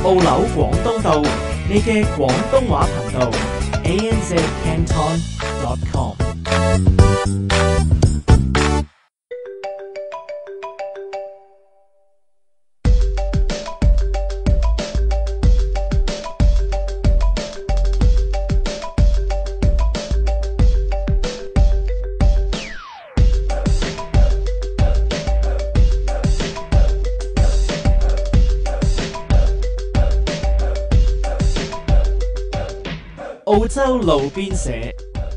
澳紐廣東道，你嘅廣東話頻道 anzcanton.com。澳洲路邊社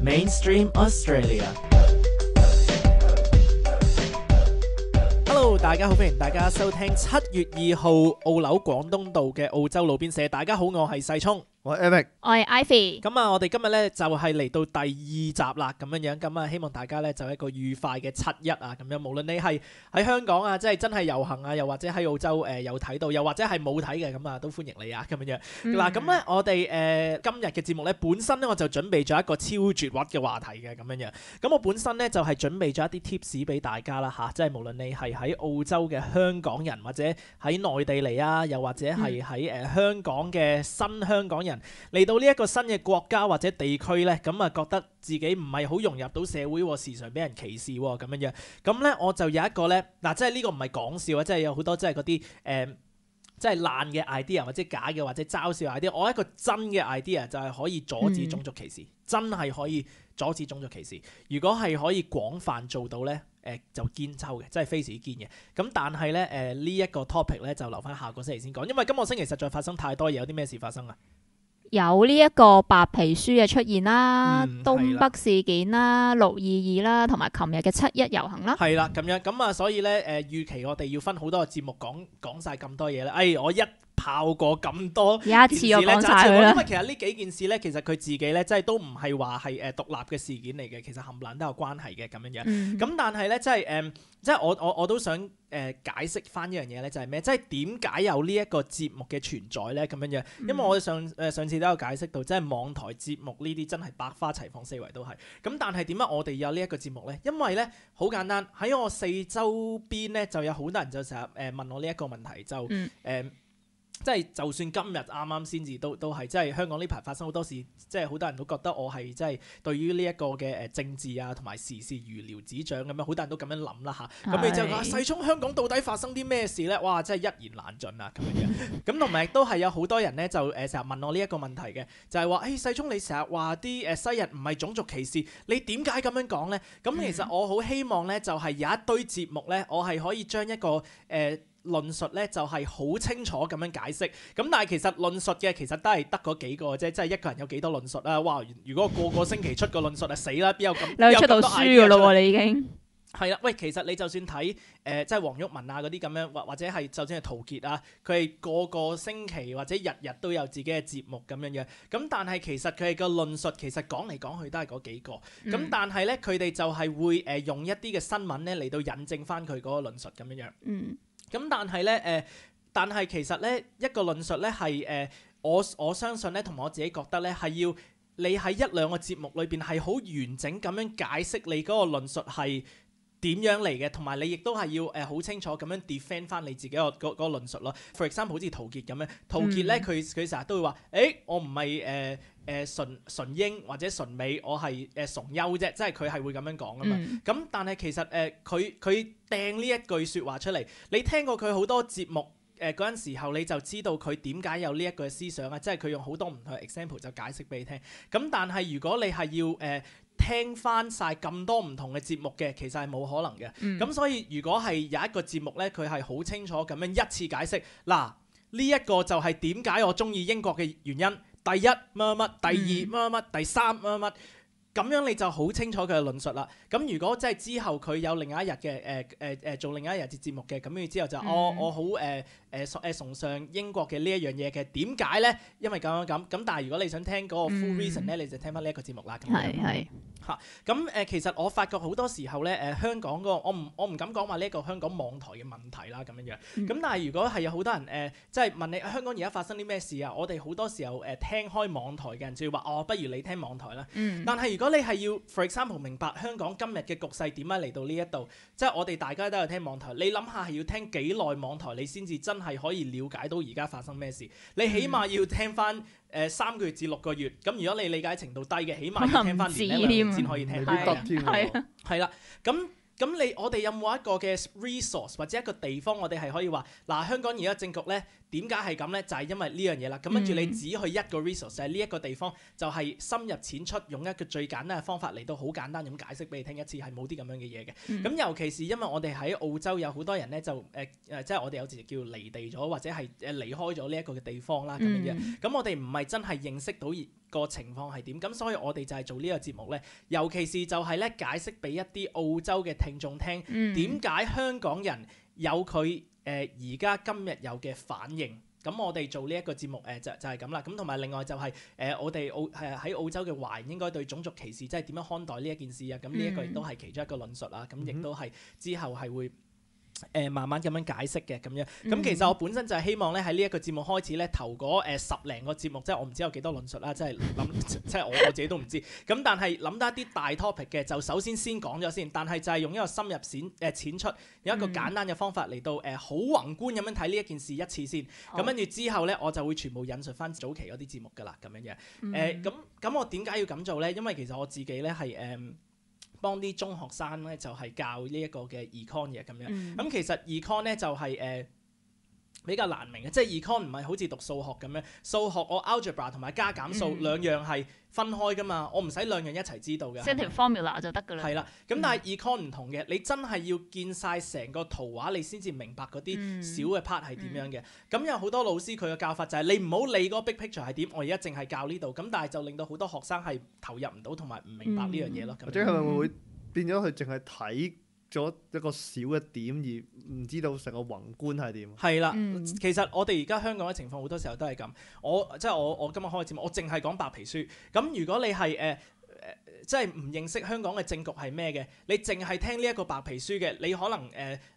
Mainstream Australia。Hello， 大家好，歡迎大家收聽7月2號澳紐廣東道嘅澳洲路邊社。大家好，我係細聰，我係 Eric， 我係 Ivy。咁啊，我哋今日咧就係嚟到第2集啦，咁樣樣。咁啊，希望大家咧就一個愉快嘅7·1啊，咁樣。無論你係喺香港啊，即係真係遊行啊，又或者喺澳洲有睇到，又或者係冇睇嘅，咁啊都歡迎你啊，咁樣樣。嗱，咁咧我哋今日嘅節目咧，本身咧我就準備咗一個超絕核嘅話題嘅，咁樣樣。咁我本身咧就係準備咗一啲 tips 俾大家啦嚇，即係無論你係喺澳洲嘅香港人，或者喺內地嚟啊，又或者係喺香港嘅新香港人嚟到呢一個新嘅國家或者地區咧，咁啊覺得自己唔係好融入到社會喎，時常俾人歧視喎，咁樣樣。咁咧我就有一個咧，嗱，即係呢個唔係講笑啊，即係有好多即係嗰啲即係爛嘅 idea 或者假嘅或者嘲笑 idea。我一個真嘅 idea 就係可以阻止種族歧視，真係可以阻止種族歧視。如果係可以廣泛做到咧，就堅抽嘅，即係非常之堅嘅。咁但係咧呢一個 topic 咧就留翻下個星期先講，因為今個星期實在發生太多嘢。有啲咩事發生啊？有呢一個白皮書嘅出現啦，東北事件啦，622啦，同埋琴日嘅7·1遊行啦。係啦，咁樣咁啊，所以咧預期我哋要分好多個節目講晒咁多嘢咧。我一炮過咁多件事咧，我講晒佢啦。因為其實呢幾件事咧，其實佢自己咧，即係都唔係話係獨立嘅事件嚟嘅，其實冚唪唥都有關係嘅咁樣樣。咁但係咧，即係我都想解釋翻一樣嘢咧，就係咩？即係點解有呢一個節目嘅存在咧？咁樣樣，因為我上次都有解釋到，即係網台節目呢啲真係百花齊放，四圍都係。咁但係點解我哋有呢一個節目咧？因為咧好簡單，喺我四周邊咧就有好多人就成日問我呢一個問題，就即係就算今日啱啱先至都係，即係香港呢排發生好多事，即係好多人都覺得我係即係對於呢一個嘅政治啊同埋時事如聊指掌咁樣，好多人都咁樣諗啦嚇。咁你就話細聰，香港到底發生啲咩事咧？哇！真係一言難盡啊咁樣。咁同埋亦都係有好多人咧就成日問我呢一個問題嘅，就係話細聰，你成日話啲西人唔係種族歧視，你點解咁樣講咧？咁其實我好希望咧就係有一堆節目咧，我係可以將一個論述咧就係好清楚咁樣解釋，咁但係其實論述嘅其實都係得嗰幾個啫，即係一個人有幾多論述啊？哇！如果個個星期出個論述啊，死啦！邊有咁？你出到書㗎咯喎，你已經係啦。喂，其實你就算睇即係黃毓民啊嗰啲咁樣，或者係就算係陶傑啊，佢係個個星期或者日日都有自己嘅節目咁樣樣。咁但係其實佢哋個論述其實講嚟講去都係嗰幾個。咁但係咧佢哋就係會用一啲嘅新聞咧嚟到引證翻佢嗰個論述咁樣樣。咁但係咧但係其實咧一個論述咧係我相信咧同埋我自己覺得咧係要你喺1-2個節目裏邊係好完整咁樣解釋你嗰個論述係點樣嚟嘅，同埋你亦都係要好清楚咁樣 defend 翻你自己個論述咯。For example 好似陶傑咁樣，陶傑咧佢成日都會話，我唔係純英或者純美，我係崇優啫，即係佢係會咁樣講噶嘛。咁但係其實佢掟呢一句説話出嚟，你聽過佢好多節目嗰陣時候，你就知道佢點解有呢一句思想啊，即係佢用好多唔同嘅 example 就解釋俾你聽。咁但係如果你係要聽翻晒咁多唔同嘅節目嘅，其實係冇可能嘅。咁所以如果係有一個節目咧，佢係好清楚咁樣一次解釋，嗱呢一個就係點解我中意英國嘅原因。第一乜乜乜，第二乜乜乜，第三乜乜乜，咁樣你就好清楚佢嘅論述啦。咁如果即係之後佢有另一日嘅做另一日節目嘅，咁跟住之後就我好崇尚英國嘅呢一樣嘢嘅，點解咧？因為咁。咁但係如果你想聽嗰個 full reason 咧，你就聽翻呢一個節目啦。係咁其實我發覺好多時候咧香港個我唔敢講話呢一個香港網台嘅問題啦咁樣樣。咁但係如果係有好多人即係問你香港而家發生啲咩事啊，我哋好多時候聽開網台嘅人就要話不如你聽網台啦。但係如果你係要 for example 明白香港今日嘅局勢點解嚟到呢一度，即係我哋大家都有聽網台，你諗下係要聽幾耐網台你先至真係可以了解到而家發生咩事？你起碼要聽翻3個月至6個月。咁如果你理解程度低嘅，起碼要聽翻年零先可以聽。係啦，咁我哋有冇一個嘅 resource 或者一個地方，我哋係可以話香港而家政局咧點解係咁咧？就係因為呢樣嘢啦。咁跟住你只去一個 resource 喺呢一個地方，就係深入淺出，用一個最簡單嘅方法嚟到好簡單咁解釋俾你聽一次，係冇啲咁樣嘅嘢嘅。咁尤其是因為我哋喺澳洲有好多人咧就即係我哋有時叫離地咗，或者係離開咗呢一個嘅地方啦咁樣樣。咁我哋唔係真係認識到個情況係點，咁所以我哋就係做呢個節目咧，尤其是就係咧解釋俾一啲澳洲嘅聽眾聽，點解香港人有佢而家今日有嘅反應。咁我哋做呢一個節目就係咁啦。咁同埋另外就係我哋喺澳洲嘅華人應該對種族歧視即係點樣看待呢一件事啊。咁呢一個亦都係其中一個論述啦。咁亦都係之後係會慢慢咁樣解釋嘅咁樣。咁其實我本身就係希望咧喺呢一個節目開始咧頭嗰10零個節目，即係我唔知有幾多論述啦，即係我自己都唔知。咁但係諗得一啲大 topic 嘅，就首先講咗先。但係就係用一個深入淺出，有一個簡單嘅方法嚟到好宏觀咁樣睇呢一件事一次先。咁跟住之後咧，我就會全部引述翻早期嗰啲節目㗎啦，咁樣嘅。咁我點解要咁做咧？因為其實我自己咧係幫啲中學生咧就係教呢一個嘅 econ 嘅咁樣。咁其實 econ 咧就係比較難明嘅，即係 econ 唔係好似讀數學咁樣，數學我 algebra 同埋加減數兩樣係分開噶嘛，我唔使兩樣一齊知道嘅。即係條 formula 就得㗎啦。係啦，咁但係 econ 唔同嘅，你真係要見晒成個圖畫，你先至明白嗰啲小嘅 part 係點樣嘅。咁有好多老師佢嘅教法就係你唔好理嗰個 big picture 係點，我而家淨係教呢度。咁但係就令到好多學生係投入唔到同埋唔明白呢樣嘢咯。或者係咪會變咗佢淨係睇咗一個小嘅點，而唔知道成個宏觀係點？係啦，其實我哋而家香港嘅情況好多時候都係咁。我今日開節目，我淨係講白皮書。咁如果你係即係唔認識香港嘅政局係咩嘅，你淨係聽呢一個白皮書嘅，你可能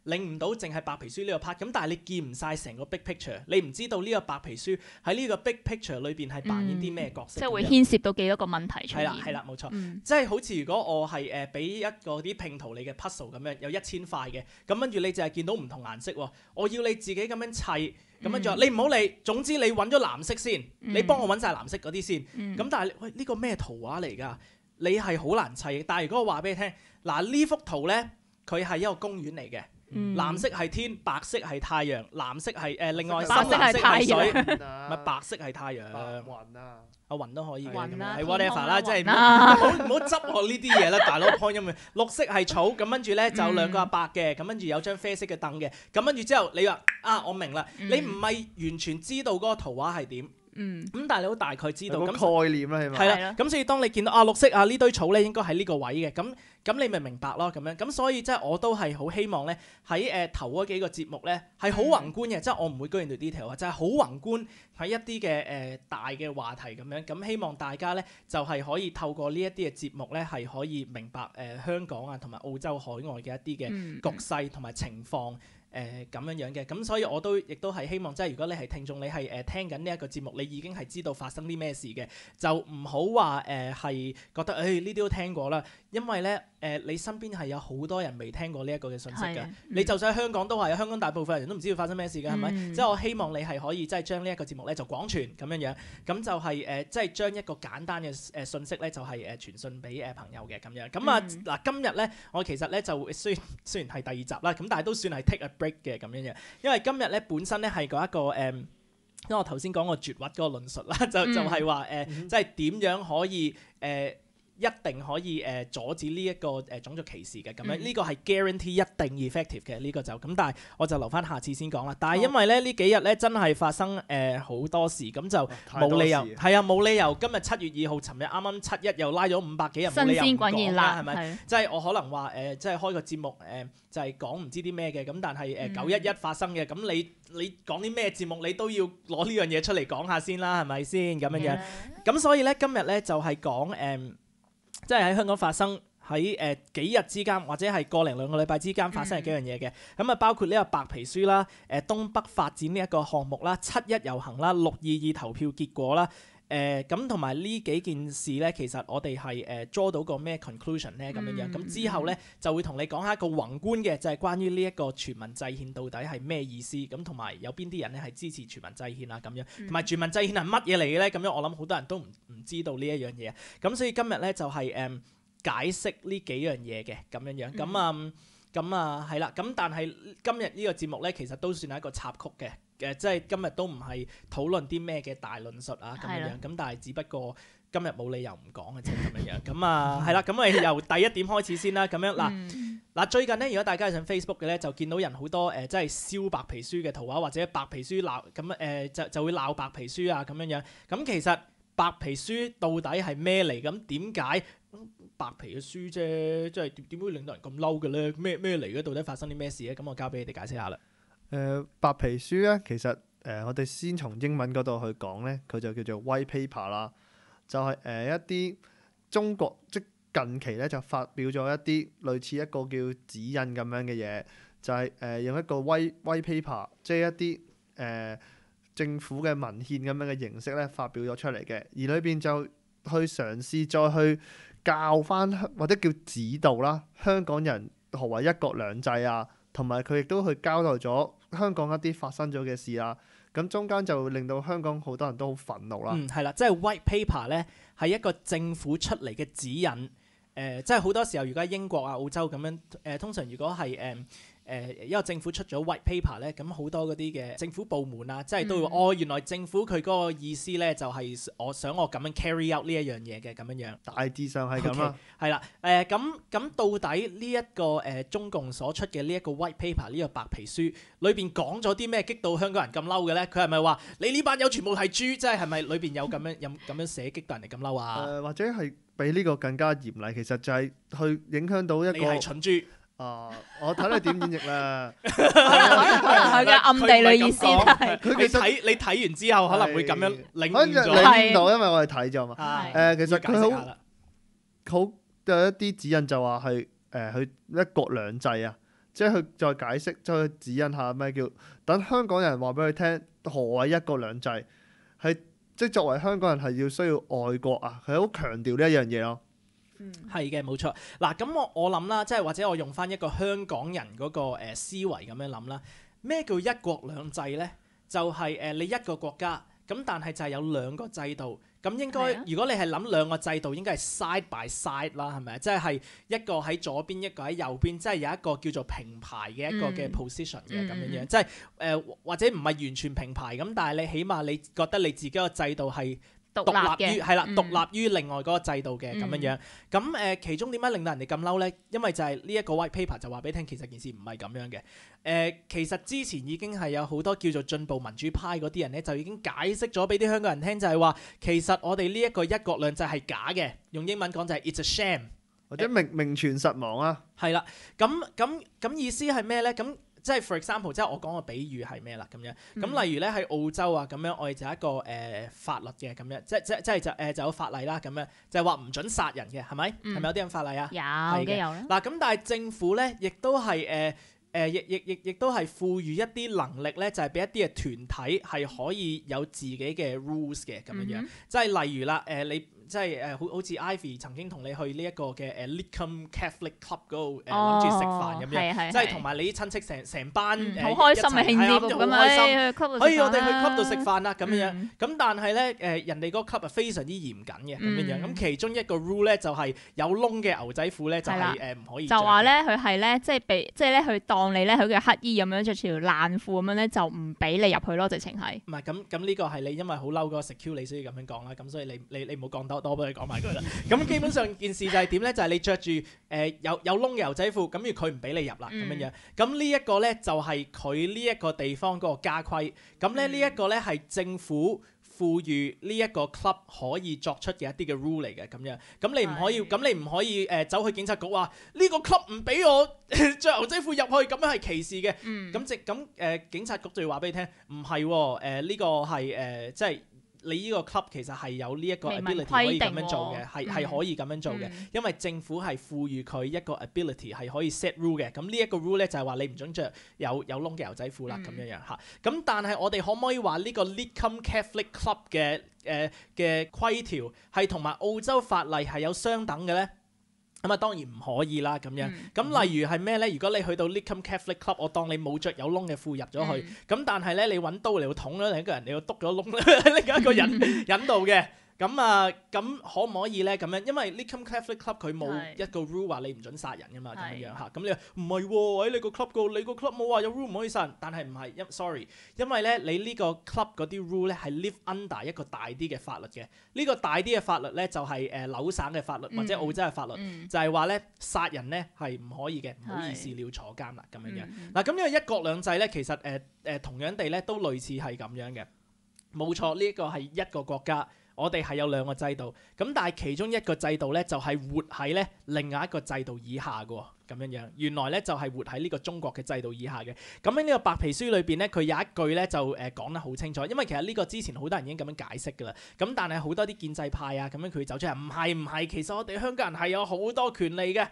領唔到淨係白皮書呢個 part。咁但係你見唔晒成個 big picture，你唔知道呢個白皮書喺呢個 big picture 裏邊係扮演啲咩角色。即係會牽涉到幾多個問題出現。係啦，冇錯。即係好似如果我係俾一個啲拼圖你嘅 puzzle 咁樣，有1000塊嘅，咁跟住你就係見到唔同顏色喎。我要你自己咁樣砌，咁跟住話你唔好理，總之你揾咗藍色先，你幫我揾晒藍色嗰啲先。咁但係喂呢個咩圖畫嚟㗎？你係好難砌嘅，但係如果我話俾你聽，呢幅圖咧，佢係一個公園嚟嘅，藍色係天，白色係太陽，藍色係另外深藍色係水，唔係白色係太陽。雲啊，雲都可以嘅，係 whatever 啦，即係唔好執我呢啲嘢啦，大佬 point 咁嘅。綠色係草，咁跟住咧就兩個阿伯嘅，咁跟住有張啡色嘅凳嘅，咁跟住之後你話我明啦，你唔係完全知道嗰個圖畫係點。咁但係你好大概知道咁概念啦，係咪？係啦，咁所以當你見到綠色呢堆草咧，應該喺呢個位嘅，咁你咪明白咯，咁樣。咁所以即係我都係好希望咧喺頭嗰幾個節目咧係好宏觀嘅，即係我唔會 go into detail 啊，就係好宏觀喺一啲嘅大嘅話題咁樣。咁希望大家咧就係可以透過呢一啲嘅節目咧係可以明白香港啊同埋澳洲海外嘅一啲嘅局勢同埋情況。咁樣嘅，咁所以我亦都係希望，即係如果你係聽眾，你係聽緊呢一個節目，你已經係知道發生啲咩事嘅，就唔好話係覺得呢啲都聽過啦，因為咧你身邊係有好多人未聽過呢一個嘅信息嘅，你就算喺香港都係，香港大部分人都唔知道發生咩事嘅，係咪？即係我希望你係可以即係將呢一個節目咧就廣傳咁樣，咁就係即係將一個簡單嘅信息咧就係傳訊俾朋友嘅咁樣。咁今日咧我其實咧就雖然係第2集啦，咁但係都算係 take a break 嘅咁樣，因為今日咧本身咧係嗰一個因為我頭先講過絕核嗰個論述啦，就係話即係點樣可以一定可以阻止呢一個種族歧視嘅咁樣，呢個係 guarantee 一定 effective 嘅呢個就咁，但係我就留翻下次先講啦。但係因為咧呢幾日咧真係發生好多事，咁就冇理由冇理由今日7月2號，尋日啱啱7·1又拉咗500幾人，冇理由唔講啦，係咪？即係我可能話即係開個節目就係講唔知啲咩嘅，咁但係9·11發生嘅，咁你講啲咩節目你都要攞呢樣嘢出嚟講下先啦，係咪先咁樣？咁所以咧今日咧就係講即係喺香港發生。喺幾日之間，或者係個零兩個禮拜之間發生嘅幾樣嘢嘅，咁啊包括呢個白皮書啦、東北發展呢一個項目啦、7·1遊行啦、6·22投票結果啦，咁同埋呢幾件事咧，其實我哋係draw到個咩 conclusion 咧咁樣樣，咁之後咧就會同你講下一個宏觀嘅，就係關於呢一個全民制憲到底係咩意思，咁同埋有邊啲人咧係支持全民制憲啊咁樣，同埋全民制憲係乜嘢嚟嘅咧？咁樣我諗好多人都唔知道呢一樣嘢，咁所以今日咧就係解釋呢幾樣嘢嘅咁樣樣，咁啊係啦，咁但係今日呢個節目咧，其實都算係一個插曲嘅，即係今日都唔係討論啲咩嘅大論述啊咁樣樣，咁但係只不過今日冇理由唔講嘅啫咁樣樣，咁啊係啦，咁我哋由第一點開始先啦，咁樣嗱最近咧，如果大家上 Facebook 嘅咧，就見到人好多即係燒白皮書嘅圖畫，或者白皮書鬧咁就會鬧白皮書啊咁樣樣，咁其實白皮書到底係咩嚟？咁點解？白皮嘅書啫，即係點會令到人咁嬲嘅咧？咩嚟嘅？到底發生啲咩事咧？咁我交俾你哋解釋下啦。白皮書咧，其實我哋先從英文嗰度去講咧，佢就叫做 white paper 啦，就係一啲中國即近期咧就發表咗一啲類似一個叫指引咁樣嘅嘢，就係用一個 white paper， 即係一啲政府嘅文獻咁樣嘅形式咧發表咗出嚟嘅，而裏邊就去嘗試再去教翻或者叫指導啦，香港人何謂一國兩制啊，同埋佢亦都去交代咗香港一啲發生咗嘅事啦。咁中間就令到香港好多人都好憤怒啦。係啦，即係 white paper 咧係一個政府出嚟嘅指引。即係好多時候，如果喺英國啊、澳洲咁樣，通常如果係一個政府出咗 white paper 咧，咁好多嗰啲嘅政府部門啊，即係都會原來政府佢嗰個意思咧就係我想我咁樣 carry out 呢一樣嘢嘅咁樣樣。大致上係咁啦。係啦，咁到底呢一個中共所出嘅呢一個 white paper 呢個白皮書裏邊講咗啲咩激到香港人咁嬲嘅咧？佢係咪話你呢班友全部係豬？即係咪裏邊有咁樣寫激到人哋咁嬲啊？或者係比呢個更加嚴厲，其實就係去影響到一個。你係蠢豬。我睇你點演繹啦。可能佢嘅暗地裏意思係你睇完之後可能會咁樣領悟咗。領悟到，因為我係睇咗嘛。其實佢好有一啲指引就話係去一國兩制啊，即係佢再解釋，再去指引下咩叫等香港人話俾佢聽何謂一國兩制，係即係作為香港人係要需要愛國啊，佢好強調呢一樣嘢咯。係嘅，冇錯。嗱，咁我諗啦，即係或者我用翻一個香港人嗰個思維咁樣諗啦。咩叫一國兩制咧？就係你一個國家，咁但係就係有兩個制度。咁應該如果你係諗兩個制度，應該係 side by side 啦，係咪？即係一個喺左邊，一個喺右邊，即係有一個叫做平排嘅一個嘅 position 嘅咁樣樣。即係或者唔係完全平排咁，但係你起碼你覺得你自己個制度係獨立於獨立於另外嗰個制度嘅咁樣樣。咁其中點解令到人哋咁嬲咧？因為就係呢一個 white paper 就話俾你聽，其實件事唔係咁樣嘅。其實之前已經係有好多叫做進步民主派嗰啲人咧，就已經解釋咗俾啲香港人聽，就係話其實我哋呢一個一國兩制係假嘅。用英文講就係 it's a sham， 或者名存實亡啊。係啦，咁意思係咩咧？咁即係 for example，即係我講個比喻係咩啦咁樣。咁例如咧喺澳洲啊咁樣，我哋就一個法律嘅咁樣，即係就有法例啦咁樣，就係話唔準殺人嘅，係咪？係咪有啲咁法例啊？有嘅有啦。嗱咁，但係政府咧亦都係亦都係賦予一啲能力咧，就係俾一啲嘅團體係可以有自己嘅 rules 嘅咁樣樣。即係例如啦，你。即係好似 Ivy 曾經同你去呢一個嘅Lidcombe Catholic Club 嗰度諗住食飯咁樣，即係同埋你啲親戚成班好開心嘅慶祝咁樣，可以我哋去 club 度食飯啦咁樣。咁但係咧人哋嗰個 club 係非常之嚴謹嘅咁樣。咁其中一個 rule 咧就係有窿嘅牛仔褲咧就係唔可以。就話咧佢係咧即係咧佢當你咧佢嘅乞衣咁樣着條爛褲咁樣咧就唔俾你入去咯，直情係。唔係咁呢個係你因為好嬲嗰個 security 所以咁樣講啦。咁所以你唔好講多俾佢講埋佢啦。咁基本上件事就係點咧？就係你着住有窿嘅牛仔褲，咁而佢唔俾你入啦咁樣樣。咁呢一個咧就係佢呢一個地方嗰個家規。咁咧呢一個咧係政府賦予呢一個 club 可以作出嘅一啲嘅 rule 嚟嘅咁樣。咁你唔可以走去警察局話呢個 club 唔俾我着牛仔褲入去，咁樣係歧視嘅。咁警察局就要話俾你聽，唔係喎，呢個係即係。你呢個 club 其實係有呢一個明文 ability 可以咁規定樣做嘅，喎係可以咁樣做嘅，因為政府係賦予佢一個 ability 係可以 set rule 嘅。咁呢一個 rule 咧就係話你唔準着有窿嘅牛仔褲啦咁樣樣嚇。咁但係我哋可唔可以話呢個 Lidcombe Catholic Club 嘅規條係同埋澳洲法例係有相等嘅咧？咁啊當然唔可以啦咁樣。咁例如係咩咧？如果你去到 Lidcombe Catholic Club，我當你冇着有窿嘅褲入咗去，咁但係咧你揾刀嚟到捅咗另一個人，你要篤咗窿喺另一個人引導嘅。咁可唔可以咧？咁樣，因為 Lidcombe Catholic Club 佢冇一個 rule 話你唔準殺人噶嘛，咁樣嚇。咁你話唔係喎？喺你個 club 度，你個 club 冇話有 rule 唔可以殺人，但係唔係，sorry，因為咧你呢個 club 嗰啲 rule 咧係 live under 一個大啲嘅法律嘅。呢個大啲嘅法律咧就係紐省嘅法律或者澳洲嘅法律，就係話咧殺人咧係唔可以嘅，唔好意思，你要坐監啦咁樣樣。嗱咁因為一國兩制咧，其實同樣地咧都類似係咁樣嘅，冇錯，呢一個係一個國家。我哋係有兩個制度，咁但係其中一個制度咧就係活喺咧另外一個制度以下嘅喎，咁樣樣。原來咧就係活喺呢個中國嘅制度以下嘅。咁喺呢個白皮書裏邊咧，佢有一句咧就講得好清楚，因為其實呢個之前好多人已經咁樣解釋㗎啦。咁但係好多啲建制派啊咁樣佢走出嚟，唔係，其實我哋香港人係有好多權利嘅，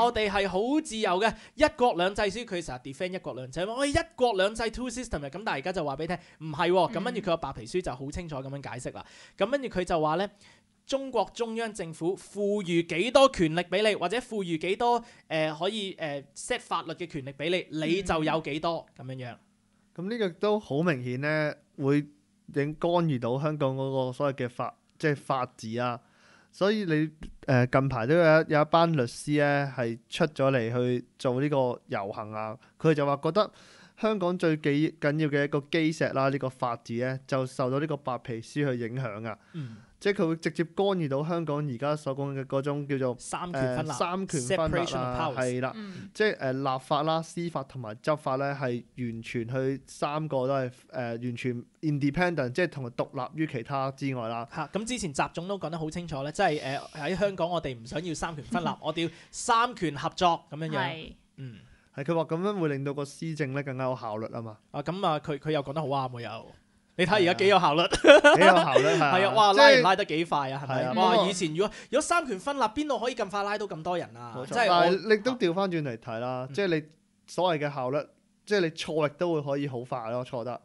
我哋係好自由嘅，一國兩制書佢成日 defend 一國兩制，我哋一國兩制 two system 嘅，咁但係而家就話俾你聽唔係喎，咁跟住佢個白皮書就好清楚咁樣解釋啦。咁跟住佢就話咧，中國中央政府賦予幾多權力俾你，或者賦予幾多可以set 法律嘅權力俾你，你就有幾多咁樣樣。咁呢個都好明顯咧，會影干預到香港嗰個所謂嘅即係法治啊。所以你近排都有一班律師咧係出咗嚟去做呢個遊行啊，佢哋就話覺得香港最緊要嘅一個基石啦，呢個法治咧就受到呢個白皮書去影響啊。即係佢會直接干預到香港而家所講嘅嗰種叫做三權分立啊，係啦，即係立法啦、司法同埋執法咧係完全去三個都係完全 independent， 即係同埋獨立於其他之外啦。咁之前習總都講得好清楚咧，即係喺香港我哋唔想要三權分立，我哋要三權合作咁樣樣。係佢話咁樣會令到個施政咧更加有效率啊嘛。佢又講得好啱喎又。你睇而家幾有效率，幾有效率係啊！哇，拉人拉得幾快啊，係咪？哇！以前如果三權分立，邊度可以咁快拉到咁多人啊？即係但係你都調翻轉嚟睇啦，即係你所謂嘅效率，即係你錯亦都會可以好快咯，錯得。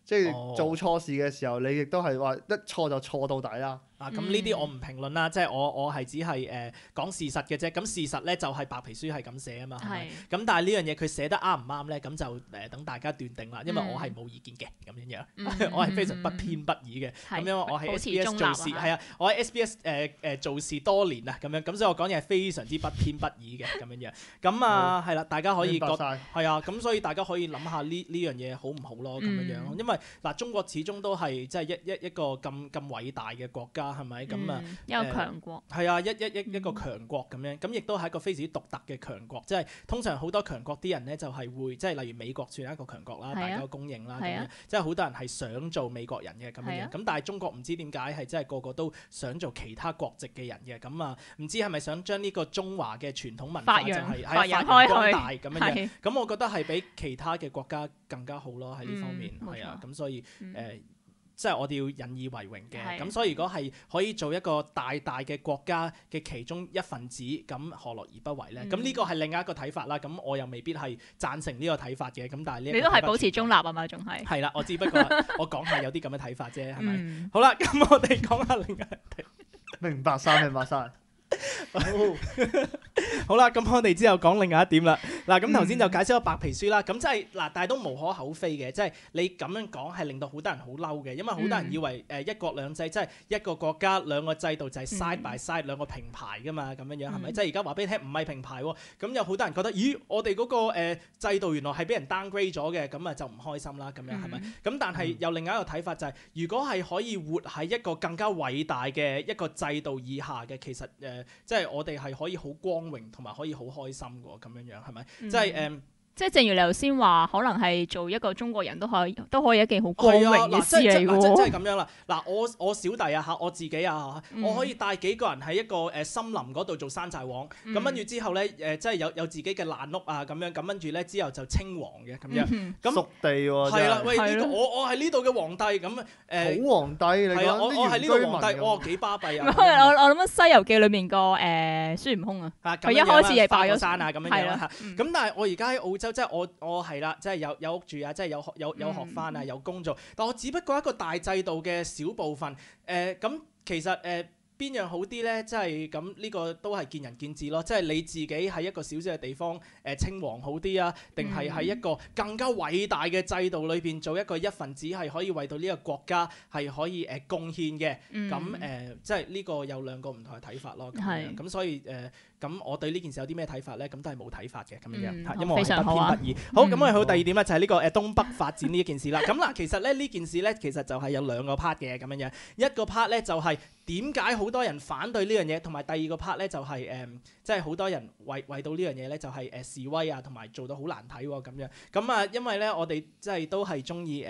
即係做錯事嘅時候，你亦都係話一錯就錯到底啦。咁呢啲我唔評論啦，即係我係只係講事實嘅啫。咁事實咧就係白皮書係咁寫啊嘛，係咪？咁但係呢樣嘢佢寫得啱唔啱咧？咁就等大家斷定啦。因為我係冇意見嘅咁樣樣，我係非常不偏不倚嘅。咁因為我喺 SBS 做事係啊，我喺 SBS 做事多年啊，咁樣咁所以我講嘢係非常之不偏不倚嘅咁樣樣。咁係啦，大家可以覺係啊，咁所以大家可以諗下呢樣嘢好唔好咯咁樣樣。因為嗱，中國始終都係即係一個咁偉大嘅國家。係咪咁啊？一個強國係啊，一個強國咁樣，咁亦都係一個非常之獨特嘅強國。即係通常好多強國啲人咧，就係會即係例如美國算係一個強國啦，大家都公認啦咁樣。即係好多人係想做美國人嘅咁樣。咁但係中國唔知點解係真係個個都想做其他國籍嘅人嘅。咁啊，唔知係咪想將呢個中華嘅傳統文化就係發揚光大咁樣。咁我覺得係比其他嘅國家更加好咯喺呢方面係啊。咁所以即係我哋要引以為榮嘅，咁所以如果係可以做一個大嘅國家嘅其中一份子，咁何樂而不為咧？咁呢個係另外一個睇法啦。咁我又未必係贊成呢個睇法嘅。咁但係呢，你都係保持中立啊嘛？仲係係啦，我只不過我講下有啲咁嘅睇法啫，係咪？好啦，咁我哋講下另外一題。明白晒。好啦，咁我哋之後講另外一點啦。嗱，咁頭先就解釋咗白皮書啦。咁即係嗱，但係都無可厚非嘅，即係你咁樣講係令到好多人好嬲嘅，因為好多人以為一國兩制即係一個國家兩個制度就係 side by side 兩個平排噶嘛，咁樣樣係咪？即係而家話俾你聽唔係平排喎。咁有好多人覺得，咦，我哋嗰個制度原來係俾人 downgrade 咗嘅，咁啊就唔開心啦，咁樣係咪？咁但係有另外一個睇法就係，如果係可以活喺一個更加偉大嘅一個制度以下嘅，其實即係我哋係可以好光榮同埋可以好開心嘅喎，咁樣樣係咪？即係即係正如你頭先話，可能係做一個中國人都可以一件好光榮嘅事嚟即喎。係咁樣啦。嗱，我小弟啊嚇，我自己啊嚇，我可以帶幾個人喺一個森林嗰度做山寨王，咁跟住之後咧即係有自己嘅爛屋啊咁樣，咁跟住咧之後就稱王嘅咁樣。咁屬地喎，係啦，喂，係咯我係呢度嘅皇帝咁好皇帝嚟係啊，我係呢度皇帝，哇幾巴閉啊！我諗緊《西遊記》裏面個孫悟空啊，佢一開始係拜咗山啊咁樣樣啦嚇。咁嗯但係我而家喺澳洲，即係我係啦，即係有屋住啊，即係有學翻啊，有工作。但我只不過一個大制度嘅小部分。咁其實邊樣好啲咧？即係咁呢個都係見仁見智咯。即係你自己喺一個小小嘅地方稱王好啲啊，定係喺一個更加偉大嘅制度裏邊做一個一份子，係可以為到呢個國家係可以貢獻嘅。咁即係呢個有兩個唔同嘅睇法咯。咁所以咁我對呢件事有啲咩睇法咧？咁都係冇睇法嘅咁樣，因為我係不偏不倚。好，咁我哋去到第二點咧，就係呢個東北發展呢一件事啦。咁嗱，其實咧呢件事咧，其實就係有兩個 part 嘅咁樣。一個 part 咧就係點解好多人反對呢樣嘢，同埋第二個 part 咧就係即係好多人為到呢樣嘢咧，就係示威啊，同埋做到好難睇喎咁樣。咁啊，因為咧我哋即係都係中意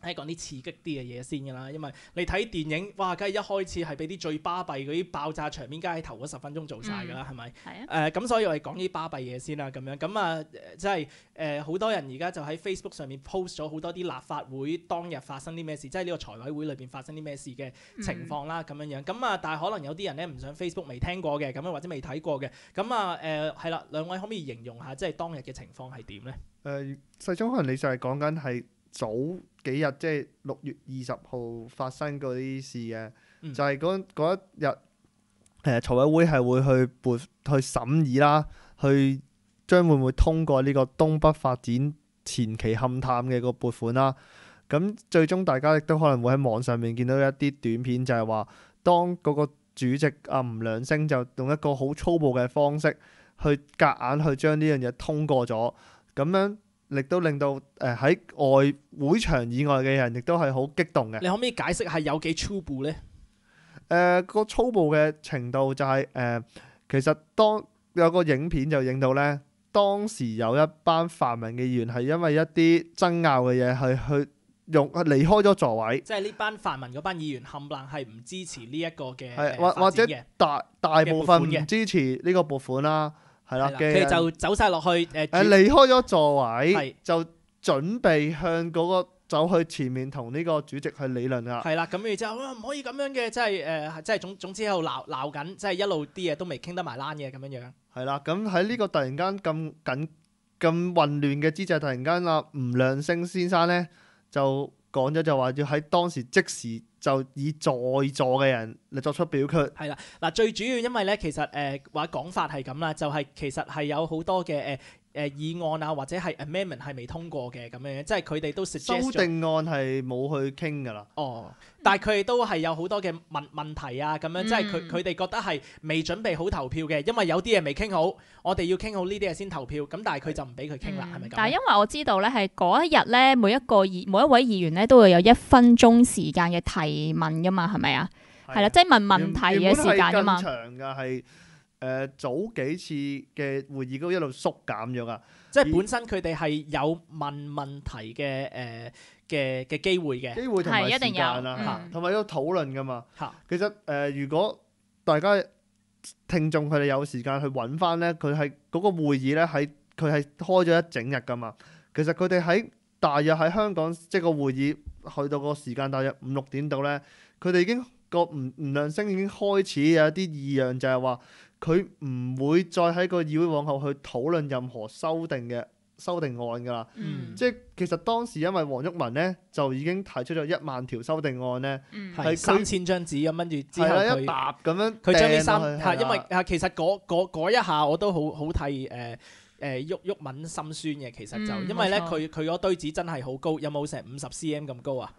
講啲刺激啲嘅嘢先㗎啦，因為你睇電影，哇，梗係一開始係俾啲最巴閉嗰啲爆炸場面，梗係頭嗰10分鐘做晒㗎啦，係咪？係啊。咁所以我哋講啲巴閉嘢先啦，咁樣咁啊，即係好多人而家就喺 Facebook 上面 post 咗好多啲立法會當日發生啲咩事，即係呢個財委會裏邊發生啲咩事嘅情況啦，咁樣樣。咁啊，但係可能有啲人咧唔上 Facebook 未聽過嘅，咁樣或者未睇過嘅，咁啊係啦，兩位可唔可以形容下即係當日嘅情況係點咧？細聰可能你就係講緊係早幾日，即係6月20號發生嗰啲事嘅，就係嗰一日財委會係會去審議啦，去將會唔會通過呢個東北發展前期勘探嘅個撥款啦。咁最終大家亦都可能會喺網上面見到一啲短片，就係話當嗰個主席吳亮星就用一個好粗暴嘅方式去夾硬去將呢樣嘢通過咗，咁樣亦都令到喺外會場以外嘅人亦都係好激動嘅。你可唔可以解釋下有幾粗暴咧？個粗暴嘅程度就係其實當有個影片就影到咧，當時有一班泛民嘅議員係因為一啲爭拗嘅嘢係去離開咗座位。即係呢班泛民嗰班議員冚唪唥係唔支持呢一個嘅或者大部分唔支持呢個撥款啦。係啦，佢哋就走晒落去離開咗座位，就準備向嗰個走去前面同呢個主席去理論啦。係啦，咁然之後唔可以咁樣嘅，即係總之喺度鬧緊，即係一路啲嘢都未傾得埋欄嘅咁樣樣。係啦，咁喺呢個突然間咁混亂嘅之際，突然間吳亮星先生咧就講咗就話要喺當時即時就以在座嘅人嚟作出表決。係啦，嗱最主要因為咧其實話講法係咁啦，就係其實係有好多嘅議案啊或者係 amendment 係未通過嘅咁樣，即係佢哋都 suggest 修訂案係冇去傾㗎啦。但係佢哋都係有好多嘅問題啊咁樣，即係佢哋覺得係未準備好投票嘅，因為有啲嘢未傾好，我哋要傾好呢啲嘢先投票。咁但係佢就唔俾佢傾啦，係咪咁？但係因為我知道咧，係嗰一日咧，每一位議員咧都會有1分鐘時間嘅提問㗎嘛，係咪啊？係啦，即係問問題嘅時間㗎嘛。長㗎係。早幾次嘅會議都一路縮減咗㗎，即係本身佢哋係有問題嘅機會嘅，機會同埋時間啦，同埋有討論㗎嘛。其實如果大家聽眾佢哋有時間去揾翻咧，佢係嗰個會議咧佢係開咗一整日㗎嘛。其實佢哋喺大約喺香港即係個會議去到個時間大約5、6點度咧，佢哋已經個吳亮星已經開始有一啲異樣，就係話。佢唔會再喺個議會往後去討論任何修訂案㗎啦。即係其實當時因為黃毓民咧就已經提出咗1萬條修訂案咧，係3000張紙咁，跟住之後佢一沓咁樣佢將呢因為其實嗰一下我都好替毓民心酸嘅。其實就因為咧佢嗰堆紙真係好高，有冇成50 cm 咁高啊？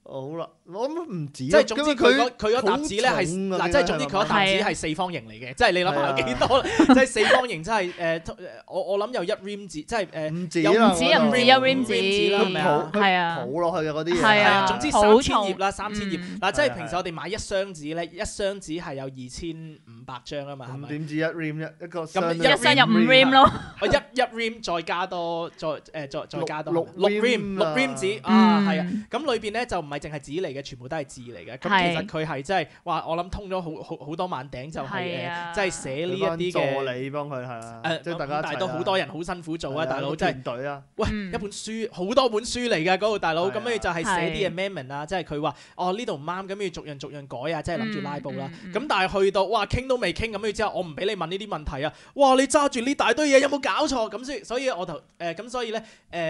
好啦，我諗唔止。即係總之佢嗰沓紙咧係嗱，即係總之佢嗰沓紙係4方形嚟嘅，即係你諗下有幾多？即係4方形，真係我諗有1 rim 紙，即係唔止啦，唔止1 rim 紙啦，係咪啊？係啊，抱落去嘅嗰啲嘢。係啊，總之3000頁啦，3000頁嗱，即係平時我哋買1箱紙咧，1箱紙係有2500 500張啊嘛，係咪？咁點知一 rim 一個咁一箱有5 rim 咯，我一 rim 再加多再加多六6 rim 6 rim 紙啊，係啊，嗯咁裏邊咧就唔係淨係紙嚟嘅，全部都係字嚟嘅。咁係其實佢係真係話，我諗通咗好多萬頂就係係啊即係寫呢一啲助嘅理幫佢係啊，誒，即係大家一齊但係都好多人好辛苦做啊，大佬真係。團隊啊，喂，嗯一本書好多本書嚟㗎，嗰度大佬，係啊咁跟住就係寫啲係 amendment 啊，即係佢話哦呢度唔啱，咁要逐樣改啊，即係諗住拉布啦。嗯咁但係去到哇傾都未傾，咁跟住之後我唔俾你問呢啲問題啊！哇你揸住呢大堆嘢有冇搞錯？咁所以我就咁所以咧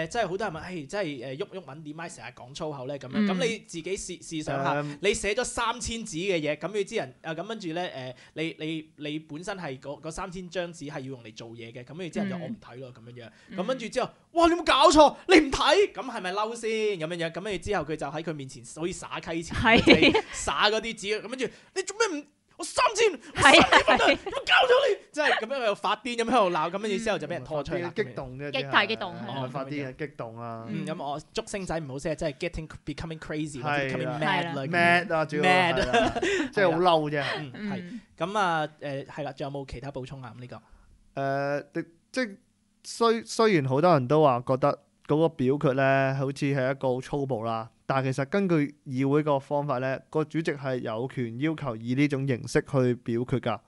即係好多人問，即係鬱文點解成日講粗口咧咁樣？咁你自己試想下，你寫咗3000字嘅嘢，咁你啲人咁跟住咧你本身係嗰3000張紙係要用嚟做嘢嘅，咁跟住啲人就我唔睇咯咁樣樣。咁跟住之後，哇你有冇搞錯？你唔睇，咁係咪嬲先咁樣樣？咁跟住之後佢就喺佢面前好似耍溪錢，係耍嗰啲紙，咁跟住你做咩唔？我3000，係有冇搞咗你？即係咁樣喺度發癲，咁喺度鬧，咁跟住之後就俾人拖出去啦。激動嘅，太激動唔係發癲嘅激動啊！咁我竹星仔唔好聲，即係 becoming crazy 或者係 becoming 啦 mad 啦。 mad 啊，主要 Mad 係啦即係好嬲啫。係咁啊係啦，仲有冇其他補充啊？咁呢個即係雖然好多人都話覺得嗰個表決咧，好似係一個好粗暴啦。但係其實根據議會個方法咧，個主席係有權要求以呢種形式去表決㗎。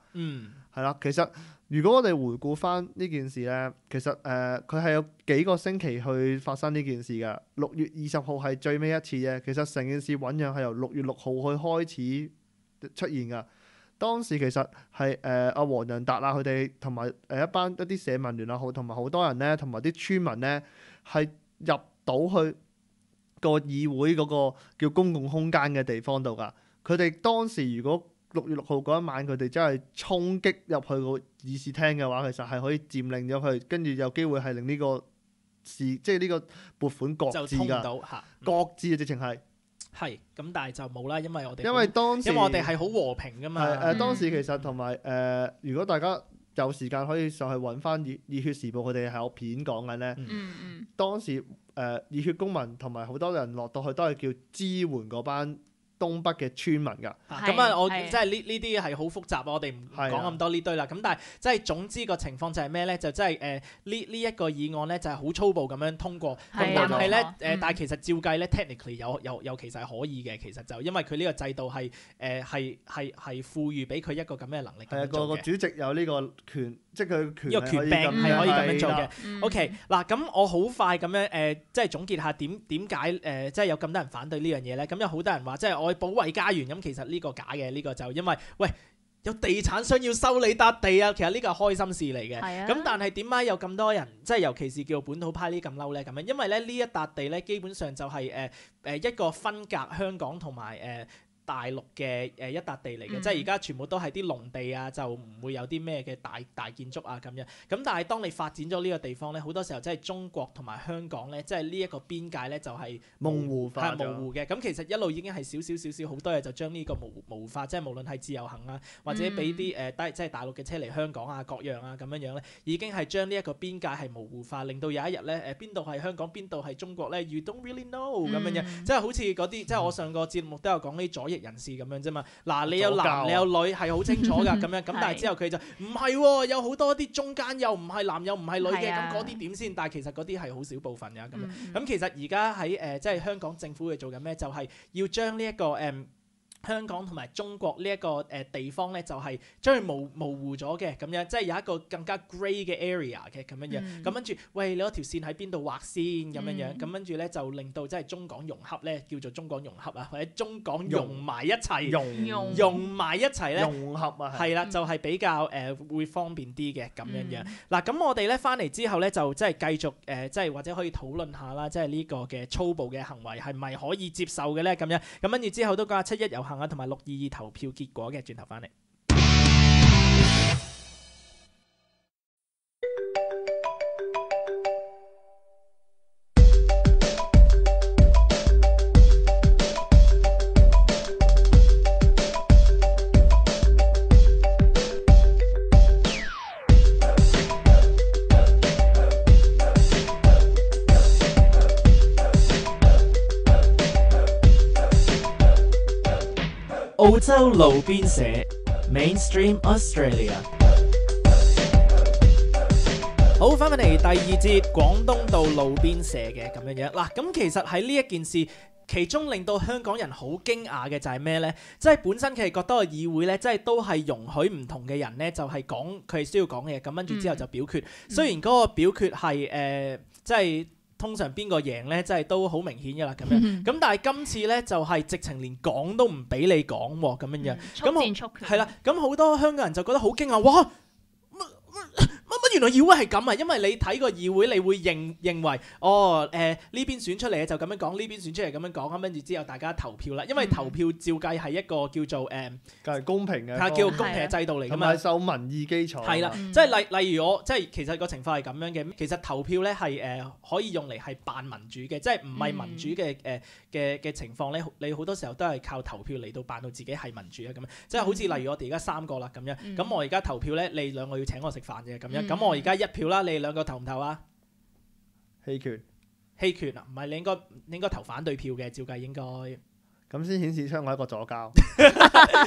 係啦。其實如果我哋回顧翻呢件事咧，其實佢係有幾個星期去發生呢件事㗎。6月20號係最尾一次嘅。其實成件事醖釀係由6月6號去開始出現㗎。當時其實係阿黃仁達啊，佢哋同埋一啲社民聯啊，同埋好多人咧，同埋啲村民咧，係入到去個議會嗰個叫公共空間嘅地方度㗎。佢哋當時如果6月6號嗰一晚佢哋真係衝擊入去個議事廳嘅話，其實係可以佔領咗佢，跟住有機會係令呢個即係呢個撥款擱置㗎。擱置啊，直情係。係咁，但係就冇啦，因為我哋因為我哋係好和平㗎嘛。當時其實同埋如果大家有時間可以上去揾翻熱血時報，佢哋係有片講緊咧。當時熱血公民同埋好多人落到去都係叫支援嗰班東北嘅村民㗎。咁啊，我即係呢啲係好複雜，我哋唔講咁多呢堆啦。咁但係即係總之個情況就係咩咧？就即係呢一個議案咧，就係好粗暴咁樣通過。咁但係咧但係其實照計咧 ，technically 有其實係可以嘅。其實就因為佢呢個制度係係賦予俾佢一個咁嘅能力。係啊，個主席有呢個權，即係佢呢個權柄係可以咁樣做嘅。OK， 嗱咁我好快咁樣即係總結下點解即係有咁多人反對呢樣嘢咧？咁有好多人話即係我保衞家園，咁其實呢個假嘅，呢個就因為喂有地產商要收你笪地啊，其實呢個係開心事嚟嘅。咁但係點解有咁多人即係尤其是叫本土派呢咁嬲咧？咁樣因為咧呢一笪地咧基本上就係一個分隔香港同埋大陸嘅一笪地嚟嘅，即係而家全部都係啲農地啊，就唔會有啲咩嘅大建築啊咁樣。咁但係當你發展咗呢個地方咧，好多時候即係中國同埋香港咧，即係呢一個邊界咧就係模糊化咗。模糊嘅。咁其實一路已經係少少好多嘢就將呢個模糊化，即係無論係自由行啊，或者俾啲即係大陸嘅車嚟香港啊各樣啊咁樣樣咧，已經係將呢一個邊界係模糊化，令到有一日咧邊度係香港，邊度係中國咧，you don't really know 咁樣樣，即係好似嗰啲即係我上個節目都有講啲左翼人士咁樣啫嘛。嗱，你有男你有女係好清楚㗎咁樣，咁但係之後佢就唔係喎，有好多啲中間又唔係男又唔係女嘅，咁嗰啲點先？但係其實嗰啲係好少部分㗎咁樣。咁其實而家喺即係香港政府會做緊咩？就係要將呢一個香港同埋中國呢一個地方咧，就係將佢模糊咗嘅咁樣，即係有一個更加 grey 嘅 area 嘅咁樣樣。咁跟住，喂，你嗰條線喺邊度畫先咁樣樣？咁跟住咧就令到即係中港融合咧，叫做中港融合啊，或者中港融埋一齊，融埋一齊咧，融合啊，係啦，就係比較會方便啲嘅咁樣樣。嗱，咁我哋咧翻嚟之後咧，就即係繼續即係或者可以討論下啦，即係呢個嘅粗暴嘅行為係咪可以接受嘅咧？咁樣咁跟住之後都講下7·1遊行啊，同埋6·22投票結果嘅，轉頭翻嚟。澳洲路邊社， Mainstream Australia。好，翻返嚟第二節廣東道路邊社嘅咁樣樣嗱，咁其實喺呢一件事，其中令到香港人好驚訝嘅就係咩呢？即係本身佢哋覺得個議會呢，即係都係容許唔同嘅人呢，就係講佢哋需要講嘅嘢，咁跟住之後就表決。雖然嗰個表決係即係通常邊個贏呢，即係都好明顯㗎啦咁樣。咁但係今次呢，就係直情連講都唔俾你講喎咁樣樣。速戰速決。係啦，咁好多香港人就覺得好驚訝，哇！乜原來議會係咁啊？因為你睇個議會，你會認為呢邊選出嚟嘅就咁樣講，呢邊選出嚟咁樣講，咁跟住之後大家投票啦。因為投票照計係一個叫做係公平嘅，叫公平嘅制度嚟㗎嘛。同埋受民意基礎。係啦，即係例如我即係其實個情況係咁樣嘅。其實投票咧係可以用嚟係扮民主嘅，即係唔係民主嘅情況咧，你好多時候都係靠投票嚟到扮到自己係民主啊咁樣。即係好似例如我哋而家3個啦咁樣，咁我而家投票咧，你2個要請我食飯嘅咁樣。咁我而家1票啦，你哋2個投唔投啊？棄權啊，唔係你應該投反對票嘅，照計應該。咁先顯示出我係一個左膠。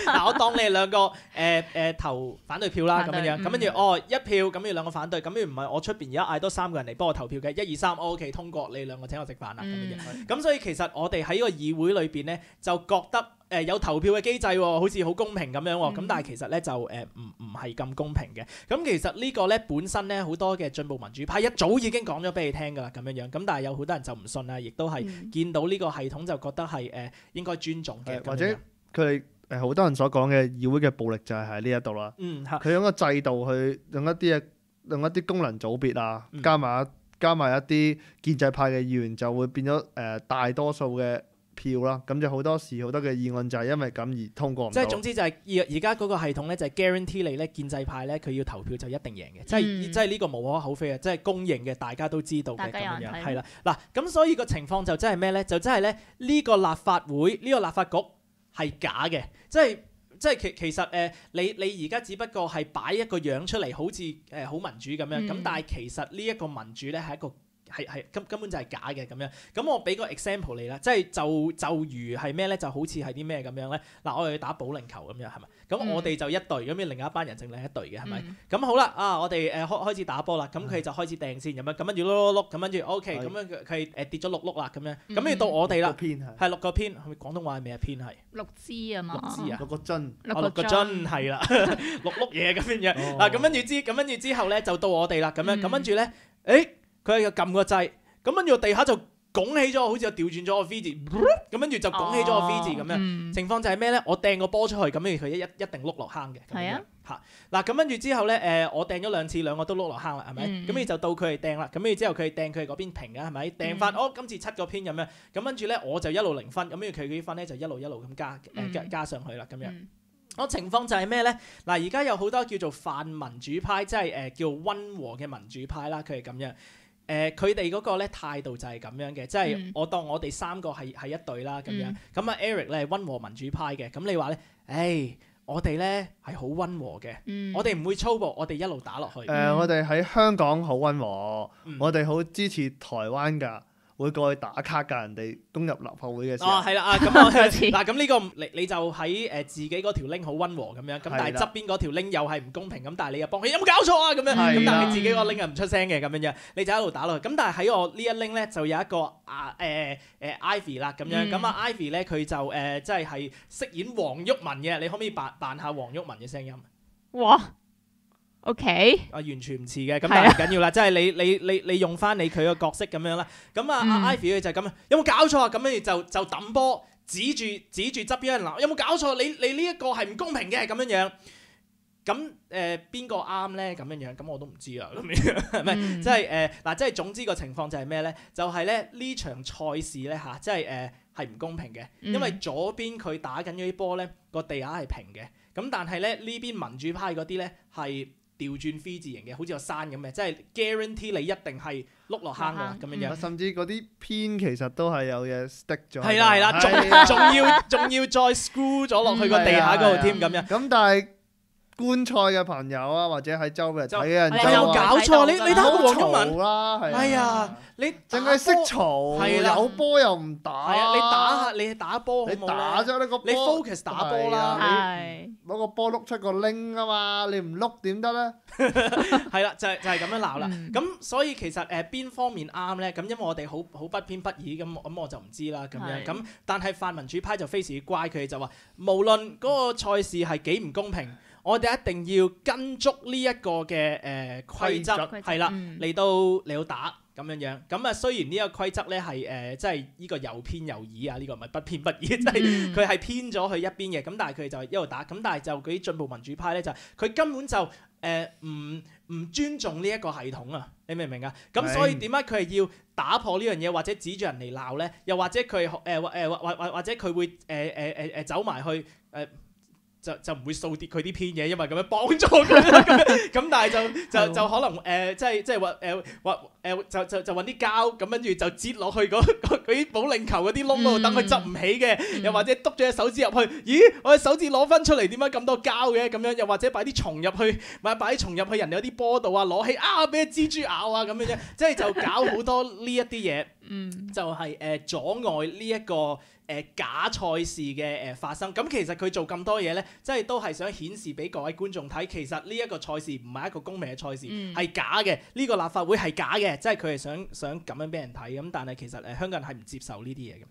嗱，我當你哋2個投反對票啦，咁樣樣，咁跟住1票，咁跟住2個反對，咁唔係我出邊而家嗌多3個人嚟幫我投票嘅，1、2、3，OK 通過，你哋2個請我食飯啦，咁樣樣。咁所以其實我哋喺個議會裏邊咧，就覺得有投票嘅機制喎，好似好公平咁樣喎。咁但係其實咧就唔係咁公平嘅。咁其實呢個咧本身咧好多嘅進步民主派一早已經講咗俾你聽㗎啦，咁樣樣。咁但係有好多人就唔信啦，亦都係見到呢個系統就覺得係應該尊重嘅。或者佢哋好多人所講嘅議會嘅暴力就係喺呢一度啦。佢用個制度去用一啲功能組別啊，加埋一啲建制派嘅議員就會變咗大多數嘅票啦，咁就好多時好多嘅議案就係因為咁而通過唔到。即係總之就係而家嗰個系統咧，就係 guarantee 你咧建制派咧佢要投票就一定贏嘅，即係呢個無可厚非嘅，即係公認嘅，大家都知道嘅咁樣。係啦，嗱咁所以個情況就真係咩咧？就真係咧呢個立法會呢個立法局係假嘅，即係其實你而家只不過係擺一個樣出嚟，好似好民主咁樣，咁但係其實呢一個民主咧係一個。係根本就係假嘅咁樣，咁我俾個 example 你啦，即係就如係咩咧？就好似係啲咩咁樣咧？嗱，我哋打保齡球咁樣係咪？咁我哋就一隊，咁樣另一班人就另一隊嘅係咪？咁好啦，我哋開始打波啦，咁佢就開始掟先咁樣，咁跟住碌，咁跟住 OK，咁樣佢跌咗6碌啦咁樣，咁跟住到我哋啦，係6個偏，係咪廣東話係咩啊？偏係6支啊嘛，6支啊，6個樽，6個樽係啦，6碌嘢咁樣嗱，咁跟住之後咧就到我哋啦，咁樣咁跟住咧，佢係撳個掣，咁跟住個地下就拱起咗，好似又調轉咗個 V 字，咁跟住就拱起咗個 V 字咁樣。情況就係咩咧？我掟個波出去，咁跟住佢一定碌落坑嘅。係啊，嚇嗱，咁跟住之後咧，我掟咗2次，2個都碌落坑啦，係咪？咁跟住就到佢哋掟啦，咁跟住之後佢哋掟佢哋嗰邊平嘅，係咪？掟翻，今次7個偏咁樣，咁跟住咧我就一路0分，咁跟住佢啲分咧就一路咁加上去啦，咁樣。情況就係咩咧？嗱，而家有好多叫做泛民主派，即係叫溫和嘅民主派啦，佢係咁樣。佢哋嗰個咧態度就係咁樣嘅，即係我當我哋3個係一隊啦咁樣。咁啊 Eric 咧係溫和民主派嘅，咁你話咧，我哋咧係好溫和嘅，我哋唔會粗暴，我哋一路打落去。我哋喺香港好溫和，我哋好支持台灣㗎。會過去打卡㗎，人哋攻入立法會嘅時候。係啦，咁嗱，咁呢個你就喺自己嗰條 link 好溫和咁樣，咁但係側邊嗰條 link 又係唔公平，咁但係你又幫佢有冇搞錯啊咁樣，咁但係你自己個 link 又唔出聲嘅咁樣，你就一路打落去。咁但係喺我呢一 link 咧就有一個Ivy 啦咁樣，咁Ivy 咧佢就即係飾演黃毓民嘅，你可唔可以扮下黃毓民嘅聲音？哇！OK，完全唔似嘅，咁但係唔緊要啦，即係你用翻佢個角色咁樣啦。咁Ivy 佢就咁樣，有冇搞錯啊？咁樣就抌波，指住側邊人鬧，有冇搞錯？你呢一個係唔公平嘅咁樣樣。咁邊個啱咧？咁樣樣，咁我都唔知啊。咁樣係咪？即係嗱，即係總之個情況就係咩咧？就係咧呢場賽事咧嚇，即係係唔公平嘅，因為左邊佢打緊嗰啲波咧個地下係平嘅，咁但係咧呢邊民主派嗰啲咧係調轉 V 字形嘅，好似個山咁嘅，即係 guarantee 你一定係碌落坑㗎咁樣樣。甚至嗰啲偏其實都係有嘢 stick 咗。係啦，仲要再 screw 咗落去個地下嗰度添咁樣。咁但係觀賽嘅朋友啊，或者喺周圍睇嘅人就就有我話搞錯，你睇到你睇下唔好黃毓民，嘈啦，係係啊，你淨係識嘈，係啦有波又唔打，係啊，你打下你打波好你冇打咧？咗呢個波，你 focus 打波係啦，啊係攞個波碌出個拎啊嘛，你唔碌點得咧？係啦，就係咁樣鬧啦。嗯咁所以其實邊方面啱咧？咁因為我哋好不偏不倚咁我就唔知啦咁樣。係咁但係泛民主派就非常之乖，佢哋就話無論嗰個賽事係幾唔公平，我哋一定要跟足呢一個嘅規則規係啦，嗯嚟到打咁樣樣。咁啊雖然呢個規則咧係即係呢個又偏又倚啊，呢個唔係不偏不倚，即係佢係偏咗去一邊嘅。咁但係佢哋就一路打。咁但係就嗰啲進步民主派咧就佢根本就唔尊重呢一個系統啊！你明唔明啊？咁所以點解佢係要打破呢樣嘢，或者指住人嚟鬧咧？又或者佢或者佢會走埋去就唔會掃跌佢啲篇嘅，因為咁樣幫助佢咁但係就可能即係話就揾啲膠咁跟住就擠落去嗰啲保齡球嗰啲窿度，等佢執唔起嘅。又或者篤咗隻手指入去，咦？我隻手指攞翻出嚟，點解咁多膠嘅？咁樣又或者擺啲蟲入去，擺啲蟲入去人哋有啲波度啊，攞起啊俾隻蜘蛛咬啊咁樣，即係就搞好多呢一啲嘢，就係阻礙呢一個假賽事嘅發生。咁其實佢做咁多嘢咧，即係都係想顯示俾各位觀眾睇，其實呢一個賽事唔係一個公平嘅賽事，係假嘅。呢個立法會係假嘅，即係佢係想咁樣俾人睇。咁但係其實香港人係唔接受呢啲嘢嘅，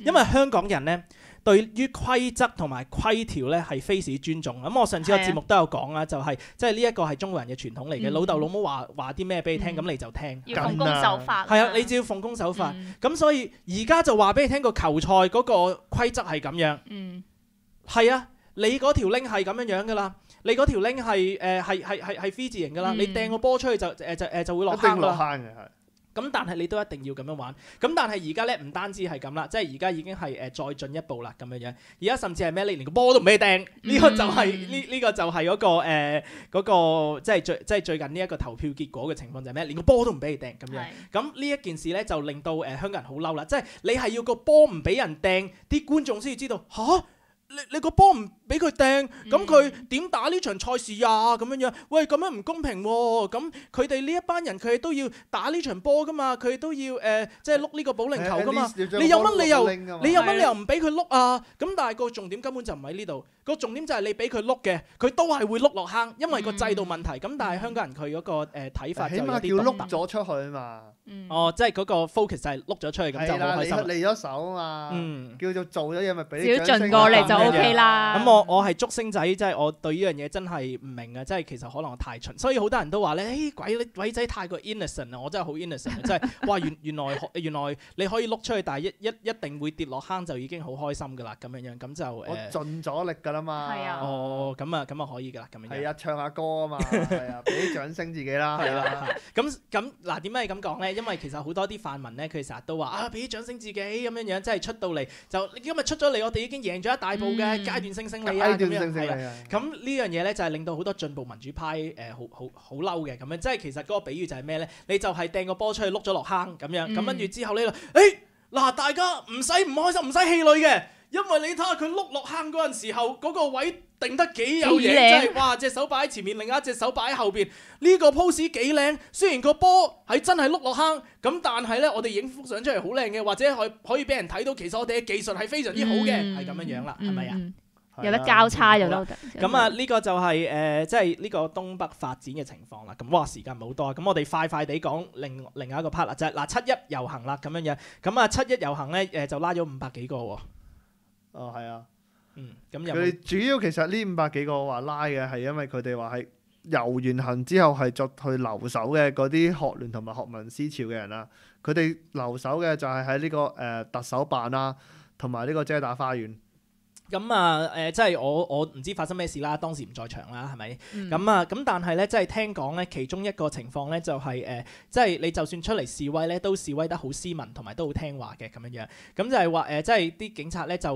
因為香港人咧對於規則同埋規條咧係非常之尊重。咁我上次個節目都有講啦，就係即係呢一個係中國人嘅傳統嚟嘅。老豆老母話啲咩俾你聽，咁你就聽。要奉公守法。係啊，你只要奉公守法。咁所以而家就話俾你聽個球賽嗰個規則係咁樣。係啊，你嗰條 link 係咁樣樣噶啦，你嗰條 link 係 V 字形噶啦，你掟個波出去就會落坑㗎啦。咁但係你都一定要咁樣玩。咁但係而家咧唔單止係咁啦，即係而家已經係再進一步啦咁樣樣。而家甚至係咩？你連個波都唔俾你掟，呢個就係呢個就係嗰個即係最近呢一個投票結果嘅情況就係咩？連個波都唔俾你掟咁樣。咁呢一件事咧就令到香港人好嬲啦。即係你係要個波唔俾人掟，啲觀眾先至知道嚇。你個波唔俾佢掟，咁佢點打呢場賽事啊？咁樣樣，喂，咁樣唔公平喎！咁佢哋呢一班人佢哋都要打呢場波噶嘛，佢哋都要即係碌呢個保齡球噶嘛。你有乜理由唔俾佢碌啊？咁但係個重點根本就唔喺呢度，個重點就係你俾佢碌嘅，佢都係會碌落坑，因為個制度問題。咁但係香港人佢嗰個睇法就有啲起碼叫碌咗出去啊嘛。哦，即係嗰個 focus 就係碌咗出去，咁就好開心。離咗手啊嘛，叫做做咗嘢咪俾。只要盡過嚟就 OK 啦。咁我係竹升仔，即係我對呢樣嘢真係唔明啊！即係其實可能我太蠢，所以好多人都話咧，鬼仔太過 innocent 啊！我真係好 innocent 啊！即係哇，原來你可以碌出去，但係一定會跌落坑就已經好開心㗎啦！咁樣咁就我盡咗力㗎啦嘛。係啊。哦，咁啊可以㗎啦，咁樣。係啊，唱下歌啊嘛，係啊，俾啲掌聲自己啦。係啦。咁嗱點解咁講咧？因為其實好多啲泛民咧，佢成日都話啊，俾啲掌聲自己咁樣，即係出到嚟就今日出咗嚟，我哋已經贏咗一大步嘅階段性勝利啊！咁樣係啦。咁呢樣嘢咧就係令到好多進步民主派好嬲嘅咁樣，即係其實嗰個比喻就係咩咧？你就係掟個波出去碌咗落坑咁樣，咁跟住之後呢嗱大家唔使唔開心，唔使氣餒嘅，因為你睇下佢碌落坑嗰陣時候嗰個位定得幾有型，即係哇隻手擺喺前面，另一隻手擺喺後邊，呢個 pose 幾靚。雖然個波係真係碌落坑，咁但係咧我哋影幅相出嚟好靚嘅，或者可以俾人睇到其實我哋嘅技術係非常之好嘅，係咁樣樣啦，係咪啊？有得交叉就得。咁啊，呢個就係即係呢個東北發展嘅情況啦。咁哇，時間唔好多，咁我哋快地講另外一個 part 啦，就係嗱七一遊行啦咁樣樣。咁啊七一遊行咧就拉咗500幾個喎。哦，係啊。咁佢哋主要其實呢500幾個話拉嘅係因為佢哋話係遊完行之後係作去留守嘅嗰啲學聯同埋學民思潮嘅人啦。佢哋留守嘅就係喺呢個特首辦啦，同埋呢個遮打花園。咁啊即係我唔知發生咩事啦，當時唔在場啦，係咪？咁但係咧，即係聽講咧，其中一個情況咧就係即係你就算出嚟示威咧，都示威得好斯文，同埋都好聽話嘅咁樣樣。咁就係話即係啲警察咧就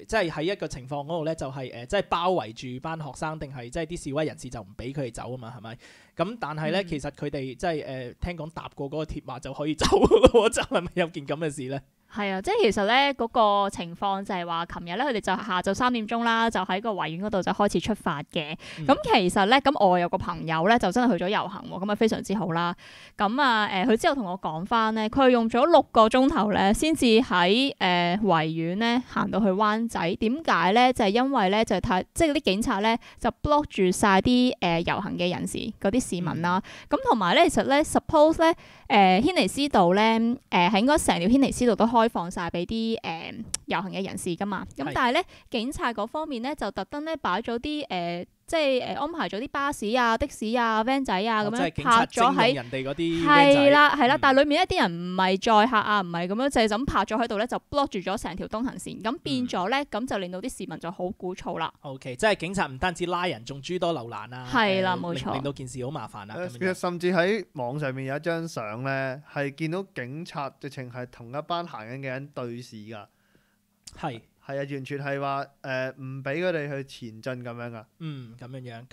即係喺一個情況嗰度咧，就係即係包圍住班學生，定係即係啲示威人士就唔俾佢哋走啊嘛，係咪？咁但係咧，其實佢哋即係聽講搭過嗰個鐵馬就可以走咯喎，就係咪有件咁嘅事咧？係啊，即係其實咧嗰個情況就係話，琴日咧佢哋就下晝3點鐘啦，就喺個維園嗰度就開始出發嘅。咁其實咧，咁我有個朋友咧就真係去咗遊行喎，咁啊非常之好啦。咁啊佢之後同我講翻咧，佢係用咗6個鐘頭咧，先至喺維園咧行到去灣仔。點解咧？就係因為咧就係即係啲警察咧就 block 住晒啲遊行嘅人士嗰啲市民啦。咁同埋咧，其實咧 suppose 咧軒尼詩道咧係應該成條軒尼詩道都開放晒俾啲遊行嘅人士噶嘛，咁但係咧警察嗰方面咧就特登咧擺咗啲即係安排咗啲巴士啊、的士啊、van 仔啊咁樣泊咗喺人哋嗰啲係啦，但係裡面一啲人唔係載客啊，唔係咁樣，就係咁泊咗喺度咧，就 block 住咗成條東行線，咁變咗咧，咁就令到啲市民就好鼓噪啦。OK， 即係警察唔單止拉人，仲諸多留難啊，係啦，冇錯，令到件事好麻煩啊。其實甚至喺網上面有一張相咧，係見到警察直情係同一班行緊嘅人對視㗎。係啊，完全係話唔俾佢哋去前進咁樣噶。咁樣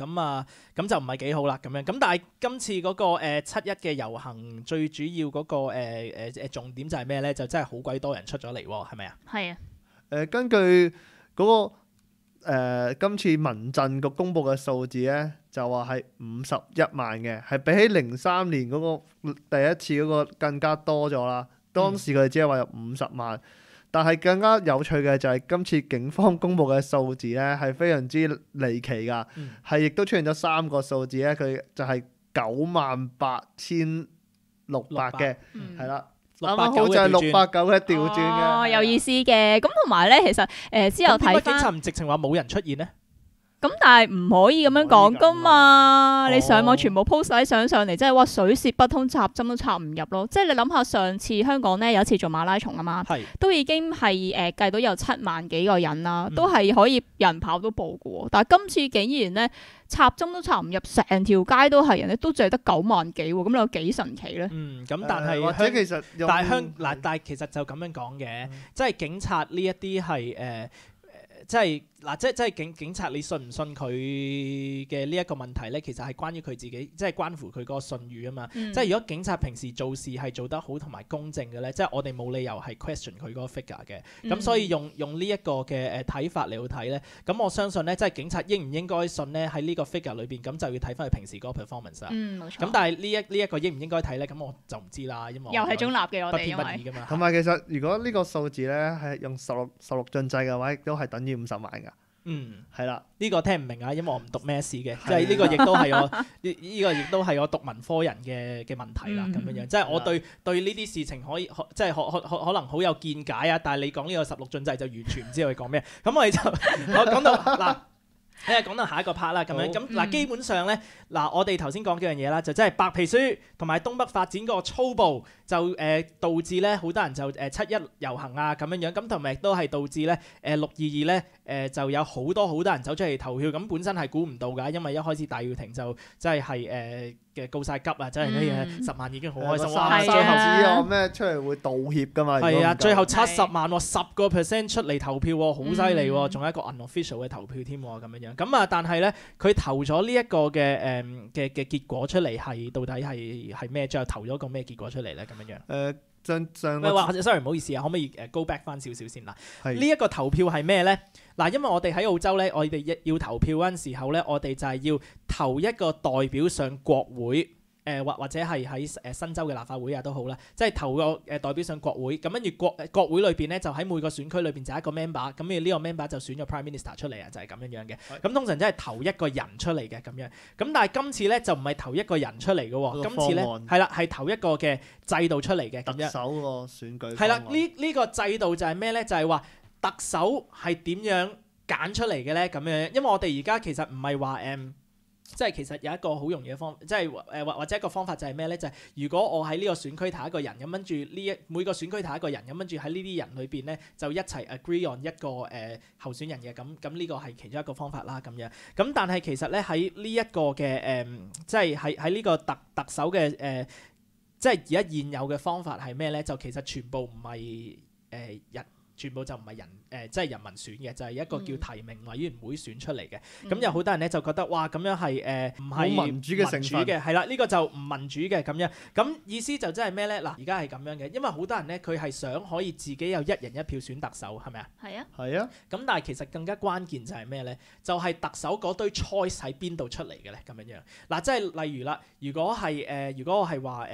咁就唔係幾好啦咁樣。咁但係今次嗰個7·1嘅遊行最主要嗰個重點就係咩咧？就真係好鬼多人出咗嚟喎，係咪啊？係啊。根據嗰個今次民陣局公佈嘅數字咧，就話係51萬嘅，係比起03年嗰個第一次嗰個更加多咗啦。當時佢哋只係話有50萬。但係更加有趣嘅就係今次警方公佈嘅數字咧，係非常之離奇㗎，係亦都出現咗3個數字咧，佢就係98,600嘅，係啦，啱啱好就係689嘅調轉嘅，有意思嘅。咁同埋咧，其實之後睇翻，警察唔直情話冇人出現咧？咁但係唔可以咁樣講噶嘛，你上網全部 post 晒相上嚟，即係話水泄不通，插針都插唔入咯。即係你諗下，上次香港咧有一次做馬拉松啊嘛，都已經係計到有7萬幾個人啦，都係可以人跑到步嘅喎。但係今次竟然咧插針都插唔入，成條街都係人咧，都淨係得9萬幾喎。咁你有幾神奇咧？咁但係或者其實但係其實就咁樣講嘅，即係警察呢一啲係即係警察，你信唔信佢嘅呢一個問題咧？其實係關於佢自己，即係關乎佢嗰個信譽啊嘛。即係如果警察平時做事係做得好同埋公正嘅咧，即係我哋冇理由係 question 佢嗰個 figure 嘅。咁所以用呢一個嘅睇法嚟去睇咧，咁我相信咧，即係警察應唔應該信咧喺呢個 figure 裏邊，咁就要睇翻佢平時嗰個 performance 啦。冇錯。咁但係呢一個應唔應該睇咧？咁我就唔知啦，因為又係中立嘅，我哋不偏不倚㗎嘛。同埋其實如果呢個數字咧係用16進制嘅話，亦都係等於50萬㗎。係啦，呢個聽唔明啊，因為我唔讀咩事嘅，即係呢個亦都係我呢個亦都係我讀文科人嘅問題啦，咁樣即係我對呢啲事情可以即係可能好有見解啊，但係你講呢個16進制就完全唔知佢講咩，咁我哋就講到嗱。講到下一個 part 啦，咁樣咁嗱，基本上咧嗱，我哋頭先講幾樣嘢啦，就真係白皮書同埋東北發展嗰個粗暴，就導致咧好多人就7·1遊行啊咁樣，咁同埋亦都係導致咧6·22咧就有好多人走出嚟投票，咁本身係估唔到㗎，因為一開始戴耀廷就真係嘅告晒急啊，真係啲10萬已經好開心哇！最後知我咩出嚟會道歉㗎嘛？係啊，最後70萬喎，10% 出嚟投票喎，好犀利喎，仲有一個 unofficial 嘅投票添喎，咁樣。咁啊，但係咧，佢投咗呢一個嘅結果出嚟係到底係咩？最後投咗個咩結果出嚟咧？咁樣。sorry 唔好意思啊，可唔可以go back 翻少少先嗱？呢一個投票係咩咧？嗱，因為我哋喺澳洲咧，我哋要投票嗰陣時候咧，我哋就係要投一個代表上國會。或者係喺新州嘅立法會啊都好啦，即係投個代表上國會，咁跟住國會裏邊咧就喺每個選區裏邊就一個 member， 咁呢個 member 就選咗 Prime Minister 出嚟啊，就係咁樣嘅。咁通常真係投一個人出嚟嘅咁樣，咁但係今次咧就唔係投一個人出嚟嘅喎，今次咧係啦係投一個嘅制度出嚟嘅咁樣。特首個選舉係啦，呢個制度就係咩咧？就係話特首係點樣揀出嚟嘅咧？咁樣，因為我哋而家其實唔係話即係其實有一個好容易嘅方法，即係或者一個方法就係咩咧？就係如果我喺呢個選區投一個人，咁跟住每個選區投一個人，咁跟住喺呢啲人裏邊咧就一齊 agree on 一個候選人嘅，咁呢個係其中一個方法啦咁樣。咁但係其實咧喺呢一個嘅即係喺呢個特首嘅即係而家現有嘅方法係咩咧？就其實全部唔係全部就唔係即係人民選嘅，就係、一個叫提名委員會選出嚟嘅。咁、嗯有好多人咧就覺得哇，咁樣係唔係好民主嘅成分嘅，係啦，呢個就唔民主嘅咁樣。咁意思就真係咩咧？嗱，而家係咁樣嘅，因為好多人咧佢係想可以自己有一人一票選特首，係咪啊？係啊，係啊，咁但係其實更加關鍵就係咩咧？就係、特首嗰堆 choice 喺邊度出嚟嘅咧？咁樣樣嗱，即係例如啦，如果我係話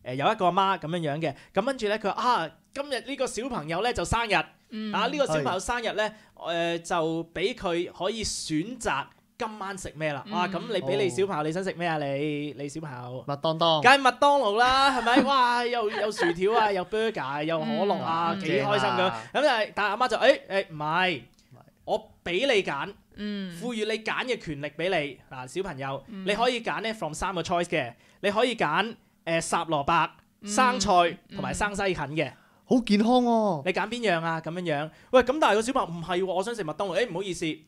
有一個阿媽咁樣樣嘅，咁跟住咧佢話啊，今日呢個小朋友咧就生日。呢個小朋友生日咧，就俾佢可以選擇今晚食咩啦。哇！咁你俾你小朋友，你想食咩啊？你小朋友，麥當當梗係麥當勞啦，係咪？哇！有薯條啊，有 burger，有可樂啊，幾開心咁。咁但係阿媽就唔係，我俾你揀，賦予你揀嘅權力俾你嗱，小朋友，你可以揀咧 from 3個 choice 嘅，你可以揀烚蘿蔔、生菜同埋生西芹嘅。好健康喎！你揀邊樣啊？咁樣樣，喂，咁但係個小朋友唔係喎，我想食麥當勞。唔好意思，你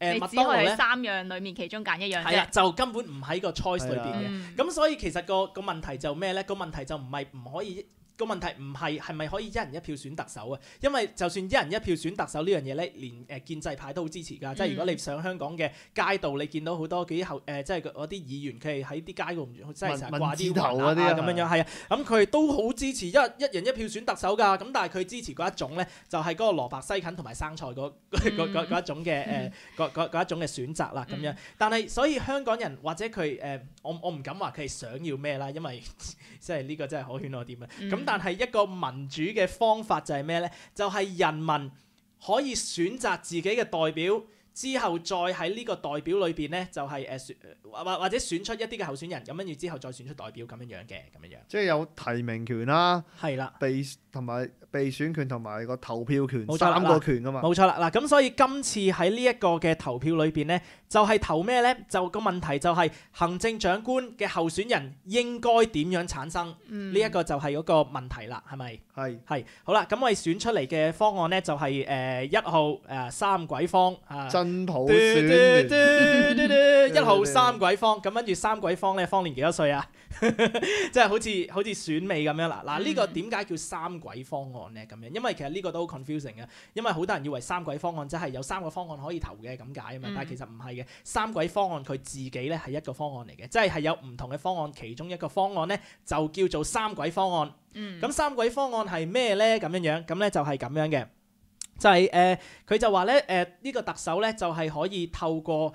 麥只當勞咧，可以3樣裡面其中揀一樣係啦，啫。就根本唔喺個 choice 裏邊嘅。嗯咁所以其實個問題就咩咧？個問題就唔係唔可以。個問題唔係咪可以一人一票選特首啊？因為就算一人一票選特首呢樣嘢咧，連建制派都好支持㗎。即係如果你上香港嘅街道，你見到好多幾後即係嗰啲議員，佢係喺啲街度即係成日掛啲頭嗰啲咁樣樣，係啊。咁佢都好支持一人一票選特首㗎。咁但係佢支持嗰一種咧，就係嗰個蘿蔔西芹同埋生菜嗰一種嘅嗰一種嘅選擇啦。咁樣，但係所以香港人或者佢我唔敢話佢係想要咩啦，因為即係呢個真係可圈可點啊。咁但係一個民主嘅方法就係咩咧？就係人民可以選擇自己嘅代表，之後再喺呢個代表裏邊咧，就係或者選出一啲嘅候選人，咁跟住之後再選出代表咁樣樣嘅，咁樣樣。即係有提名權啦，係啦，同埋被選權同埋個投票權冇錯啦3個權噶嘛。冇錯啦，嗱咁所以今次喺呢一個嘅投票裏邊咧，就係投咩咧？就個問題就係行政長官嘅候選人應該點樣產生？呢一個就係嗰個問題啦，係咪？係好啦，咁我哋選出嚟嘅方案咧就係1號三鬼方啊，真普選1號三鬼方，咁跟住三鬼方咧，方年幾多歲啊？即係好似選美咁樣啦。嗱，呢個點解叫三鬼方案咧？咁樣，因為其實呢個都好 confusing 嘅，因為好多人以為三鬼方案即係有3個方案可以投嘅咁解啊嘛，但係其實唔係嘅。三鬼方案佢自己咧係一個方案嚟嘅，即係有唔同嘅方案，其中一個方案咧就叫做三鬼方案。咁三鬼方案係咩咧？咁樣樣，咁咧就係咁樣嘅，就係佢就話咧呢個特首咧就係可以透過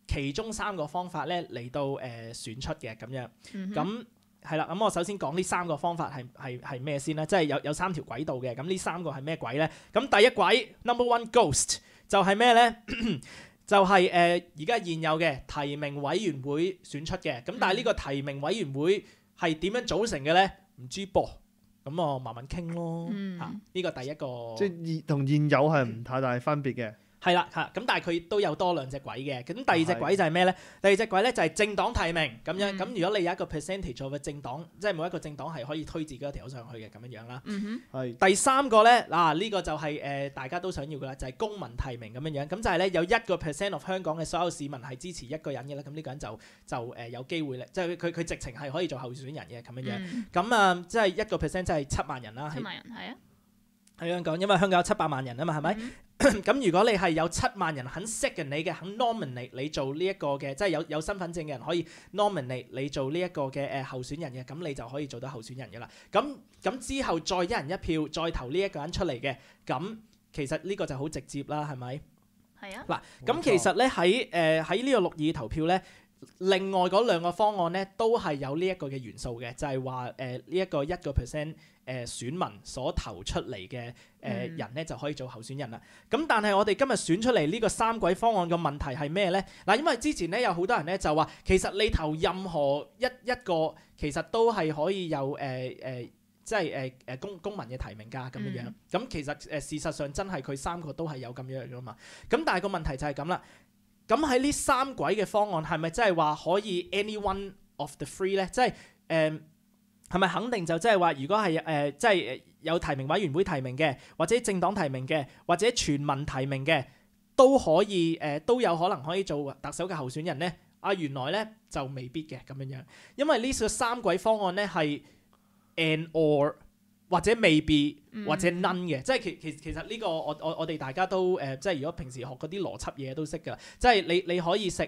其中3個方法咧嚟到選出嘅咁樣。咁係啦，咁我首先講呢3個方法係咩先咧？即係有3條軌道嘅。咁呢3個係咩軌咧？咁第一軌 number one ghost 就係咩咧？就係而家現有嘅提名委員會選出嘅。咁但係呢個提名委員會係點樣組成嘅咧？唔知噃。咁我慢慢傾咯嚇。呢個第一個即係同現有係唔太大分別嘅。係啦嚇，咁但係佢都有多2隻軌嘅。咁第2隻軌就係咩咧？第2隻軌咧就係政黨提名咁樣。咁如果你有一個 percentage 嘅政黨，即係每一個政黨係可以推自己一條上去嘅咁樣樣啦。係第3個咧呢個就係大家都想要嘅啦，就係公民提名咁樣樣。咁就係咧有1% of 香港嘅所有市民係支持一個人嘅啦。咁呢個人就有機會咧，即係佢直情係可以做候選人嘅咁樣樣。咁即係1%即係7萬人啦。7萬人係啊。喺香港，因為香港有700萬人啊嘛，係咪？咁如果你係有7萬人肯 second 你嘅，肯 nominate 你做呢一個嘅，即係有身份證嘅人可以 nominate 你做呢一個嘅候選人嘅，咁你就可以做到候選人嘅啦。咁之後再一人一票，再投呢一個人出嚟嘅，咁其實呢個就好直接啦，係咪？係啊。嗱，咁其實咧喺呢個6二投票咧，另外嗰2個方案咧都係有呢一個嘅元素嘅，就係話呢一個1%選民所投出嚟嘅人咧就可以做候選人啦。咁但係我哋今日選出嚟呢個三軌方案嘅問題係咩咧？嗱，因為之前咧有好多人咧就話，其實你投任何一個其實都係可以有即係公民嘅提名㗎咁樣樣。咁其實事實上真係佢3個都係有咁樣㗎嘛。咁但係個問題就係咁啦。咁喺呢3軌嘅方案係咪真係話可以 any one of the three 咧？即係係咪肯定就即係話，如果係即係有提名委員會提名嘅，或者政黨提名嘅，或者全民提名嘅，都可以都有可能可以做特首嘅候選人咧？原來咧就未必嘅咁樣樣，因為呢個3軌方案咧係 and or 或者未必或者 none 嘅，即係其實呢個我哋大家都即係如果平時學嗰啲邏輯嘢都識㗎，即係你可以食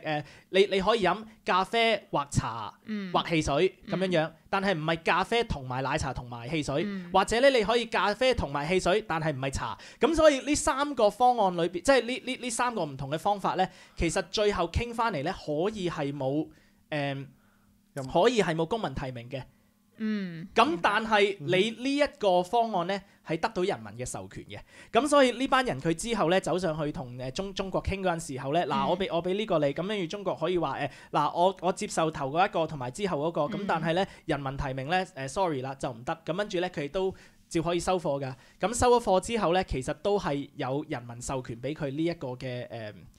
你可以飲咖啡或茶或汽水咁樣，但係唔係咖啡同埋奶茶同埋汽水，或者咧你可以咖啡同埋汽水，但係唔係茶。咁所以呢三個方案裏邊，即係呢三個唔同嘅方法咧，其實最後傾翻嚟咧可以係冇可以係冇公民提名嘅。咁但係你呢一個方案咧係得到人民嘅授權嘅，咁所以呢班人佢之後咧走上去同中國傾嗰陣時候咧，嗱我俾呢個你，咁跟住中國可以話嗱我接受頭嗰一個同埋之後嗰個，咁但係咧人民提名咧sorry 啦就唔得，咁跟住咧佢哋都照可以收貨㗎，咁收咗貨之後咧其實都係有人民授權俾佢呢一個嘅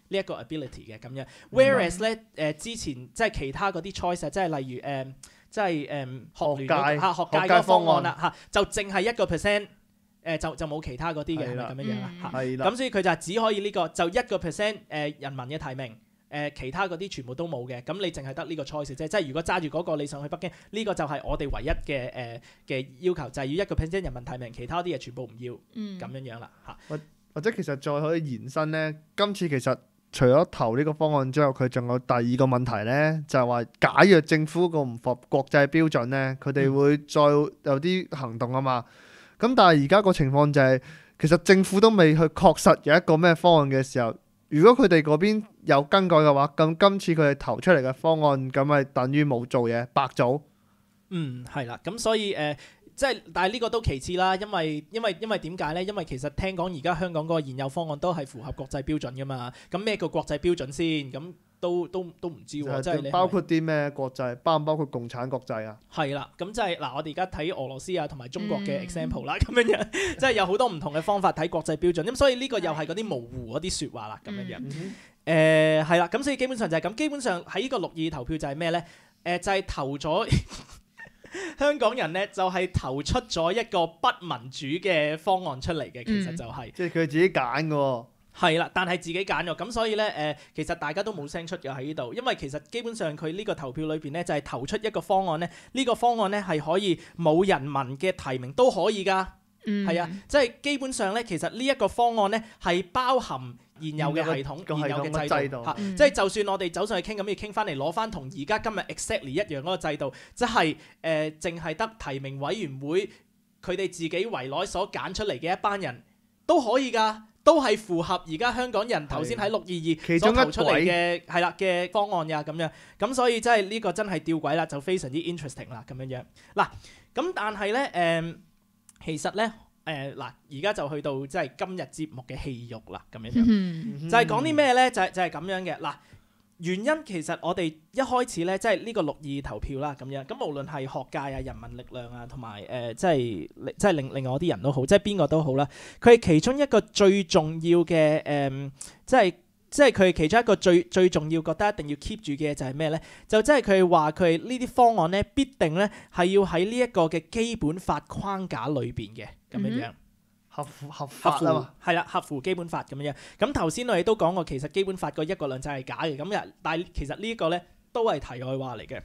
呢一個 ability 嘅咁樣 ，whereas 咧之前即係其他嗰啲 choice 即係例如即係學界嗰個方案啦就淨係1%，就冇其他嗰啲嘅係咪咁樣樣啦咁所以佢就係只可以呢個就1%人民嘅提名其他嗰啲全部都冇嘅，咁你淨係得呢個 choice 啫，即係如果揸住嗰個你上去北京呢個就係我哋唯一嘅要求，就係要1%人民提名，其他啲嘢全部唔要咁樣樣啦或者其實再可以延伸咧，今次其實除咗投呢個方案之後，佢仲有第二個問題咧，就係話假若政府個唔符合國際標準咧，佢哋會再有啲行動啊嘛。咁但係而家個情況就係，其實政府都未去確實有一個咩方案嘅時候，如果佢哋嗰邊有更改嘅話，咁今次佢哋投出嚟嘅方案，咁咪等於冇做嘢，白做。係啦，咁所以即係，但係呢個都其次啦，因為點解咧？因為其實聽講而家香港嗰個現有方案都係符合國際標準噶嘛。咁咩叫國際標準先？咁都唔知喎。即係你包括啲咩國際？包唔包括共產國際啊？係啦，咁即係嗱，我哋而家睇俄羅斯啊同埋中國嘅 example 啦，咁樣即係有好多唔同嘅方法睇國際標準。咁所以呢個又係嗰啲模糊嗰啲説話啦，咁樣係啦。咁所以基本上就係咁。基本上喺呢個6.2投票就係咩咧？就係投咗。香港人咧就係投出咗一個不民主嘅方案出嚟嘅，其實就係即係佢自己揀嘅喎。係啦，但係自己揀咗，咁所以咧其實大家都冇聲出嘅喺呢度，因為其實基本上佢呢個投票裏邊咧就係投出一個方案咧，呢個方案咧係可以冇人民嘅提名都可以㗎，係啊，即係基本上咧其實呢一個方案咧係包含現有嘅系統、現有嘅制度即係就算我哋走上去傾，咁要傾翻嚟攞翻同而家今日 exactly 一樣嗰個制度，即係淨係得提名委員會佢哋自己圍內所揀出嚟嘅一班人都可以㗎，都係符合而家香港人頭先喺6.22所投出嚟嘅係啦嘅方案㗎咁樣，咁所以真係呢個真係吊詭啦，就非常之 interesting 啦咁樣樣嗱，咁但係咧其實咧。嗱，而家就去到即係今日節目嘅戲肉啦，咁樣樣就係講啲咩咧？就係咁樣嘅嗱。原因其實我哋一開始咧，即係呢個6.2投票啦，咁樣咁無論係學界啊、人民力量啊，同埋即係另外啲人都好，即係邊個都好啦。佢係其中一個最重要嘅即係佢其中一個最重要覺得一定要 keep 住嘅就係咩咧？就即係佢話佢呢啲方案咧必定咧係要喺呢一個嘅基本法框架裏邊嘅咁樣樣。合法啊嘛，係啦，合乎基本法咁樣。咁頭先我哋都講過，其實基本法個一國兩制係假嘅。咁但係其實呢一個咧都係題外話嚟嘅。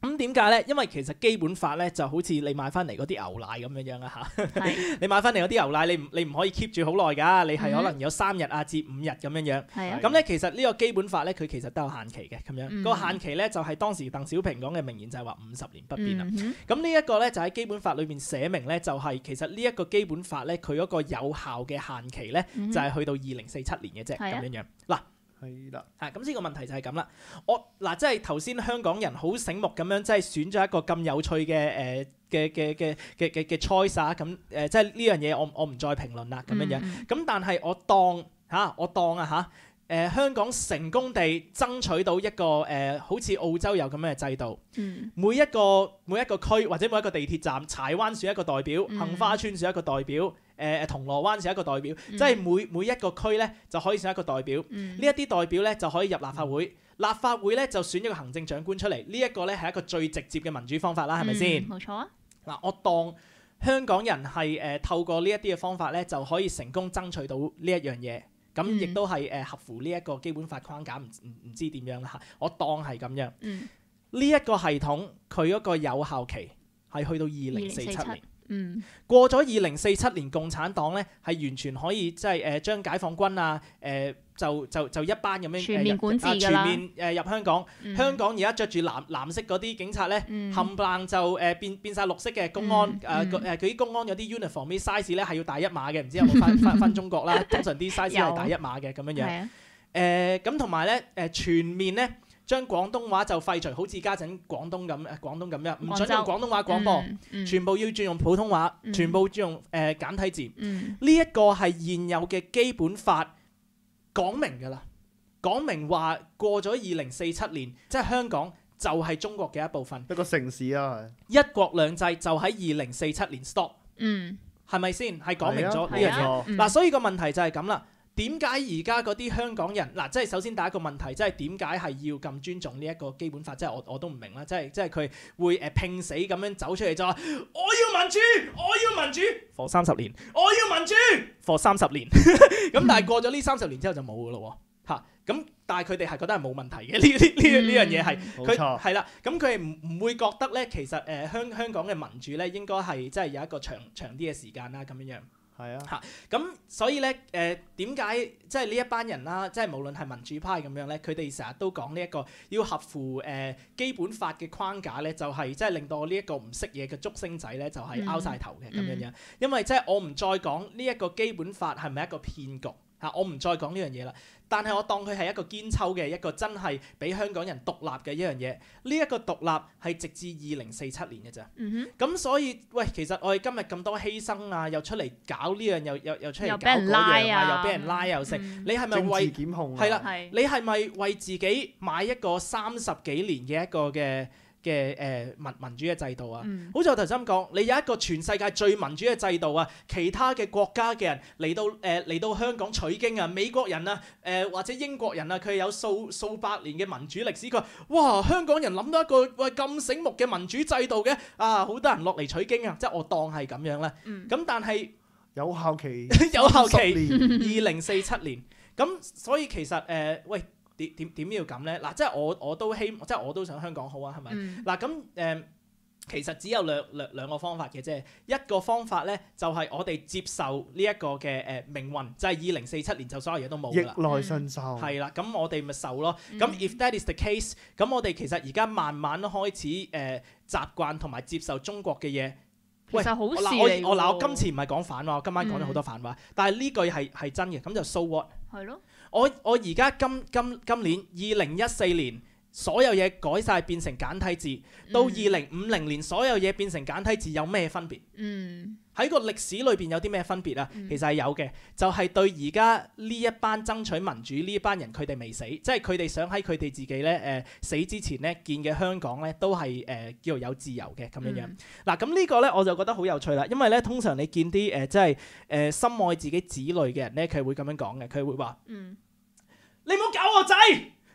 咁點解咧？因為其實基本法咧就好似你買翻嚟嗰啲牛奶咁樣樣啊嚇。你買翻嚟嗰啲牛奶，你唔可以 keep 住好耐㗎。你係可能有3日啊至5日咁樣樣。咁咧其實呢個基本法咧，佢其實都有限期嘅咁樣。個限期咧就係當時鄧小平講嘅名言，就係話50年不變啦。咁呢一個咧就喺基本法裏邊寫明咧，就係其實呢一個基本法咧，佢嗰個有效嘅限期咧，就係去到2047年嘅啫咁樣樣。嗱。係啦，咁呢個問題就係咁啦。即係頭先香港人好醒目咁樣，即係選咗一個咁有趣嘅嘅 choice 啊。咁即係呢樣嘢，我唔再評論啦咁樣樣。咁但係我當香港成功地爭取到一個好似澳洲有咁樣嘅制度，每一個區或者每一個地鐵站，柴灣選一個代表，杏花村選一個代表。銅鑼灣選一個代表，即係每一個區咧就可以選一個代表。呢一啲代表咧就可以入立法會，立法會咧就選一個行政長官出嚟。呢一個咧係一個最直接嘅民主方法啦，係咪先？冇錯啊！嗱，我當香港人係透過呢一啲嘅方法咧就可以成功爭取到呢一樣嘢，咁亦都係合乎呢一個基本法框架，唔知點樣啦嚇。我當係咁樣。呢一個系統佢嗰個有效期係去到2047年。過咗2047年，共產黨咧係完全可以即係將解放軍啊就一班咁樣全面管治㗎啦，全面入香港。香港而家着住藍色嗰啲警察咧，冚唪唥就變晒綠色嘅公安。佢啲公安有啲 uniform 啲 size 咧係要大一碼嘅，唔知有冇分中國啦？通常啲 size 係大一碼嘅咁樣樣。咁同埋咧全面咧將廣東話就廢除，好似家陣廣東咁樣，唔準用廣東話廣播，全部要轉用普通話，全部轉用簡體字。呢一個係現有嘅基本法講明㗎啦，講明話過咗2047年，即係香港就係中國嘅一部分，一個城市啊，一國兩制就喺2047年 stop，係咪先？係講明咗呢樣嘢。嗱，所以個問題就係咁啦。點解而家嗰啲香港人嗱，即係首先第一個問題，即係點解係要咁尊重呢一個基本法？即係我都唔明啦，即係佢會拼死咁樣走出嚟就話我要民主，我要民主 for 30年，我要民主 for 30年。咁但係過咗呢30年之後就冇㗎咯喎嚇。咁但係佢哋係覺得係冇問題嘅呢樣嘢係佢係啦。咁佢唔會覺得咧，其實香港嘅民主咧應該係即係有一個長啲嘅時間啦咁樣樣。係啊，咁所以咧點解即係呢一班人啦，即係無論係民主派咁樣咧，佢哋成日都講呢一個要合乎基本法嘅框架咧，就係即係令到我呢一個唔識嘢嘅竹升仔咧，就係拗晒頭嘅咁樣樣。因為即係我唔再講呢一個基本法係咪一個騙局嚇，我唔再講呢樣嘢啦。但係我當佢係一個堅抽嘅一個真係俾香港人獨立嘅一樣嘢，呢一個獨立係直至2047年嘅咋。咁所以喂，其實我哋今日咁多犧牲啊，又出嚟搞呢樣，又出嚟搞嗰樣啊，又俾人拉又成，你係咪為政治檢控？係啦，你係咪為自己買一個30幾年嘅一個嘅民主嘅制度啊？好似我頭先咁講，你有一個全世界最民主嘅制度啊，其他嘅國家嘅人嚟到香港取經啊，美國人啊，或者英國人啊，佢有數百年嘅民主歷史，佢話哇，香港人諗到一個喂咁醒目嘅民主制度嘅啊，好多人落嚟取經啊，即係我當係咁樣啦。咁但係有效期2047年，咁所以其實喂。點要咁咧？嗱，即係我都即係我都想香港好啊，係咪？嗱咁其實只有兩個方法嘅啫。一個方法咧就係我哋接受呢一個嘅命運，就係2047年就所有嘢都冇㗎啦。逆來順受係啦，咁我哋咪受咯。咁if that is the case，咁我哋其實而家慢慢都開始習慣同埋接受中國嘅嘢。其實好事嚟喎。我今次唔係講反話，我今晚講咗好多反話，但係呢句係真嘅，咁就 so what？係咯。我而家今年2014年，所有嘢改晒變成簡體字，到2050年所有嘢變成簡體字，有咩分別？喺個歷史裏邊有啲咩分別啊？其實係有嘅，就係對而家呢一班爭取民主呢一班人，佢哋未死，即係佢哋想喺佢哋自己咧死之前咧見嘅香港咧都係叫做有自由嘅咁樣樣。嗱咁呢個咧我就覺得好有趣啦，因為咧通常你見啲即係深愛自己子女嘅人咧，佢會咁樣講嘅，佢會話：你唔好搞我仔，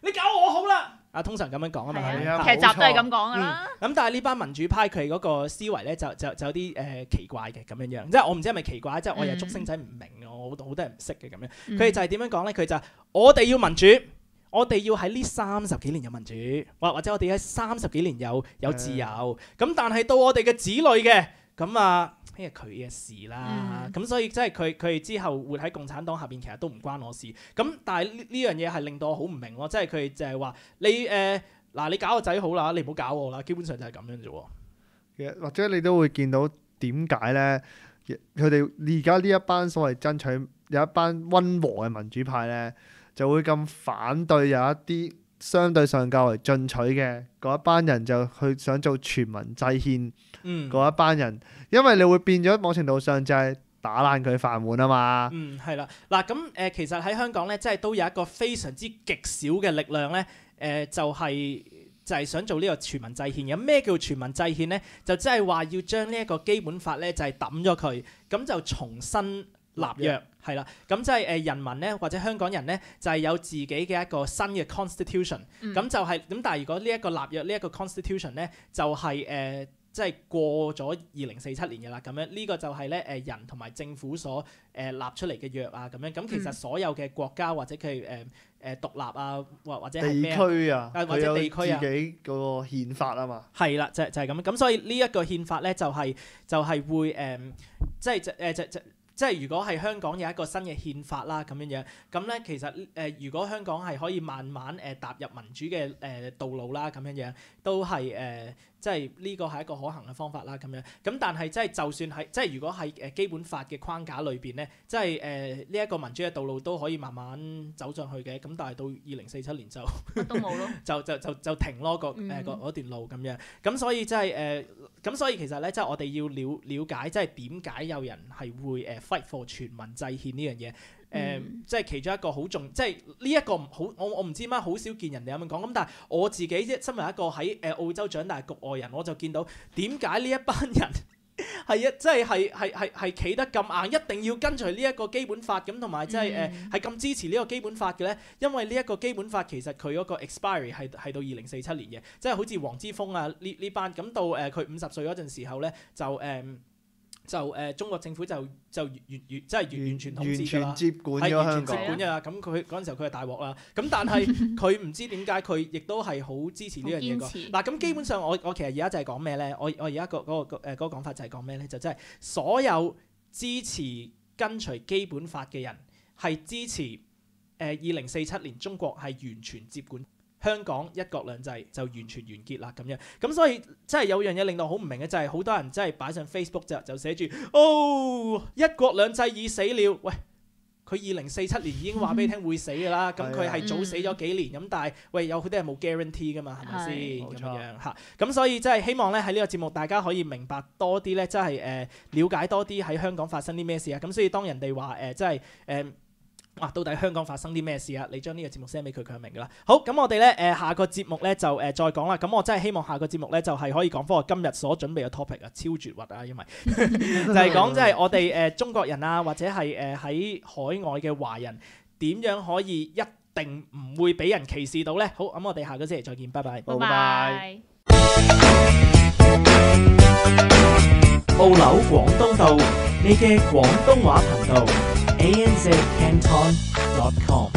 你搞我好啦。啊，通常咁樣講啊嘛，劇集都係咁講噶啦。咁但係呢班民主派佢嗰個思維咧就有啲奇怪嘅咁樣樣，即係我唔知係咪奇怪，即係我又竹升仔唔明，我好多人唔識嘅咁樣。佢哋就係點樣講咧？佢就係我哋要民主，我哋要喺呢30幾年有民主，或者我哋喺30幾年有自由。咁但係到我哋嘅子女嘅咁啊。呢係佢嘅事啦，咁所以即係佢之後活喺共產黨下邊，其實都唔關我事。咁但係呢樣嘢係令到我好唔明咯，即係佢就係話你你搞個仔好啦，你唔好搞我啦，基本上就係咁樣啫喎。其實或者你都會見到點解咧？佢哋而家呢一班所謂爭取有一班溫和嘅民主派咧，就會咁反對有一啲相對上較為進取嘅嗰一班人，就去想做全民制憲嗰一班人，因為你會變咗某程度上就係打爛佢飯碗啊嘛。係啦。嗱咁其實喺香港咧，即係都有一個非常之極少嘅力量咧，就係想做呢個全民制憲嘅。咩叫全民制憲咧？就即係話要將呢一個基本法咧，就係抌咗佢，咁就重新立約係啦。咁即係人民咧，或者香港人咧，就係有自己嘅一個新嘅 constitution。咁就係咁，但係如果呢一個立約呢一個 constitution 咧，就係即係過咗2047年嘅啦，咁樣呢個就係咧人同埋政府所立出嚟嘅約啊，咁樣咁其實所有嘅國家或者佢獨立啊，或者係地咩區啊，或者地區啊，自己嗰個憲法啊嘛。係啦，就係咁，咁所以呢一個憲法咧就係會即係如果係香港有一個新嘅憲法啦咁樣樣，咁咧其實如果香港係可以慢慢踏入民主嘅道路啦咁樣樣，都係即係呢個係一個可行嘅方法啦咁樣。咁但係即係就算係即係如果係基本法嘅框架裏邊咧，即係呢一個民主嘅道路都可以慢慢走上去嘅。咁但係到2047年就都冇咯，就停咯嗰段路咁樣。咁所以即係咁所以其實咧，即係我哋要了解即係點解有人係會fight for 全民制憲呢樣嘢。即係其中一個好重，即係呢一個好，我唔知點解好少見人哋咁樣講。咁但係我自己身為一個喺澳洲長大局外人，我就見到點解呢一班人即係企得咁硬，一定要跟隨呢一個基本法咁，同埋即係係咁支持呢個基本法嘅咧。因為呢一個基本法其實佢嗰個 expiry 係到2047年嘅，即係好似黃之鋒啊呢班咁到佢50歲嗰陣時候咧就中國政府就完全統治㗎啦，完全接管咗香港。接管㗎啦。咁佢嗰陣時候佢係大鑊啦。咁但係佢唔知點解佢亦都係好支持呢樣嘢㗎。嗱咁基本上我其實而家就係講咩咧？我而家嗰個講法就係講咩咧？就真係所有支持跟隨基本法嘅人係支持2047年中國係完全接管香港，一國兩制就完全完結啦咁樣。咁所以真係有樣嘢令到好唔明嘅就係好多人真係擺上 Facebook 就寫住一國兩制已死了。喂，佢2047年已經話俾你聽會死㗎啦。咁佢係早死咗幾年咁，但係喂有好多係冇 guarantee 㗎嘛，係咪先咁樣嚇？咁所以真係希望咧喺呢個節目大家可以明白多啲咧，真係了解多啲喺香港發生啲咩事啊。咁所以當人哋話真係到底香港發生啲咩事啊？你將呢個節目 send 俾佢，佢就明㗎啦。好，咁我哋咧下個節目咧就再講啦。咁我真係希望下個節目咧就係可以講翻我今日所準備嘅 topic 啊，超絕核啊，因為就係講即係我哋中國人啊，或者係喺海外嘅華人點樣可以一定唔會俾人歧視到咧。好，咁我哋下個星期再見，拜拜。拜拜。澳紐廣東道，你嘅廣東話頻道。ANZCanton.com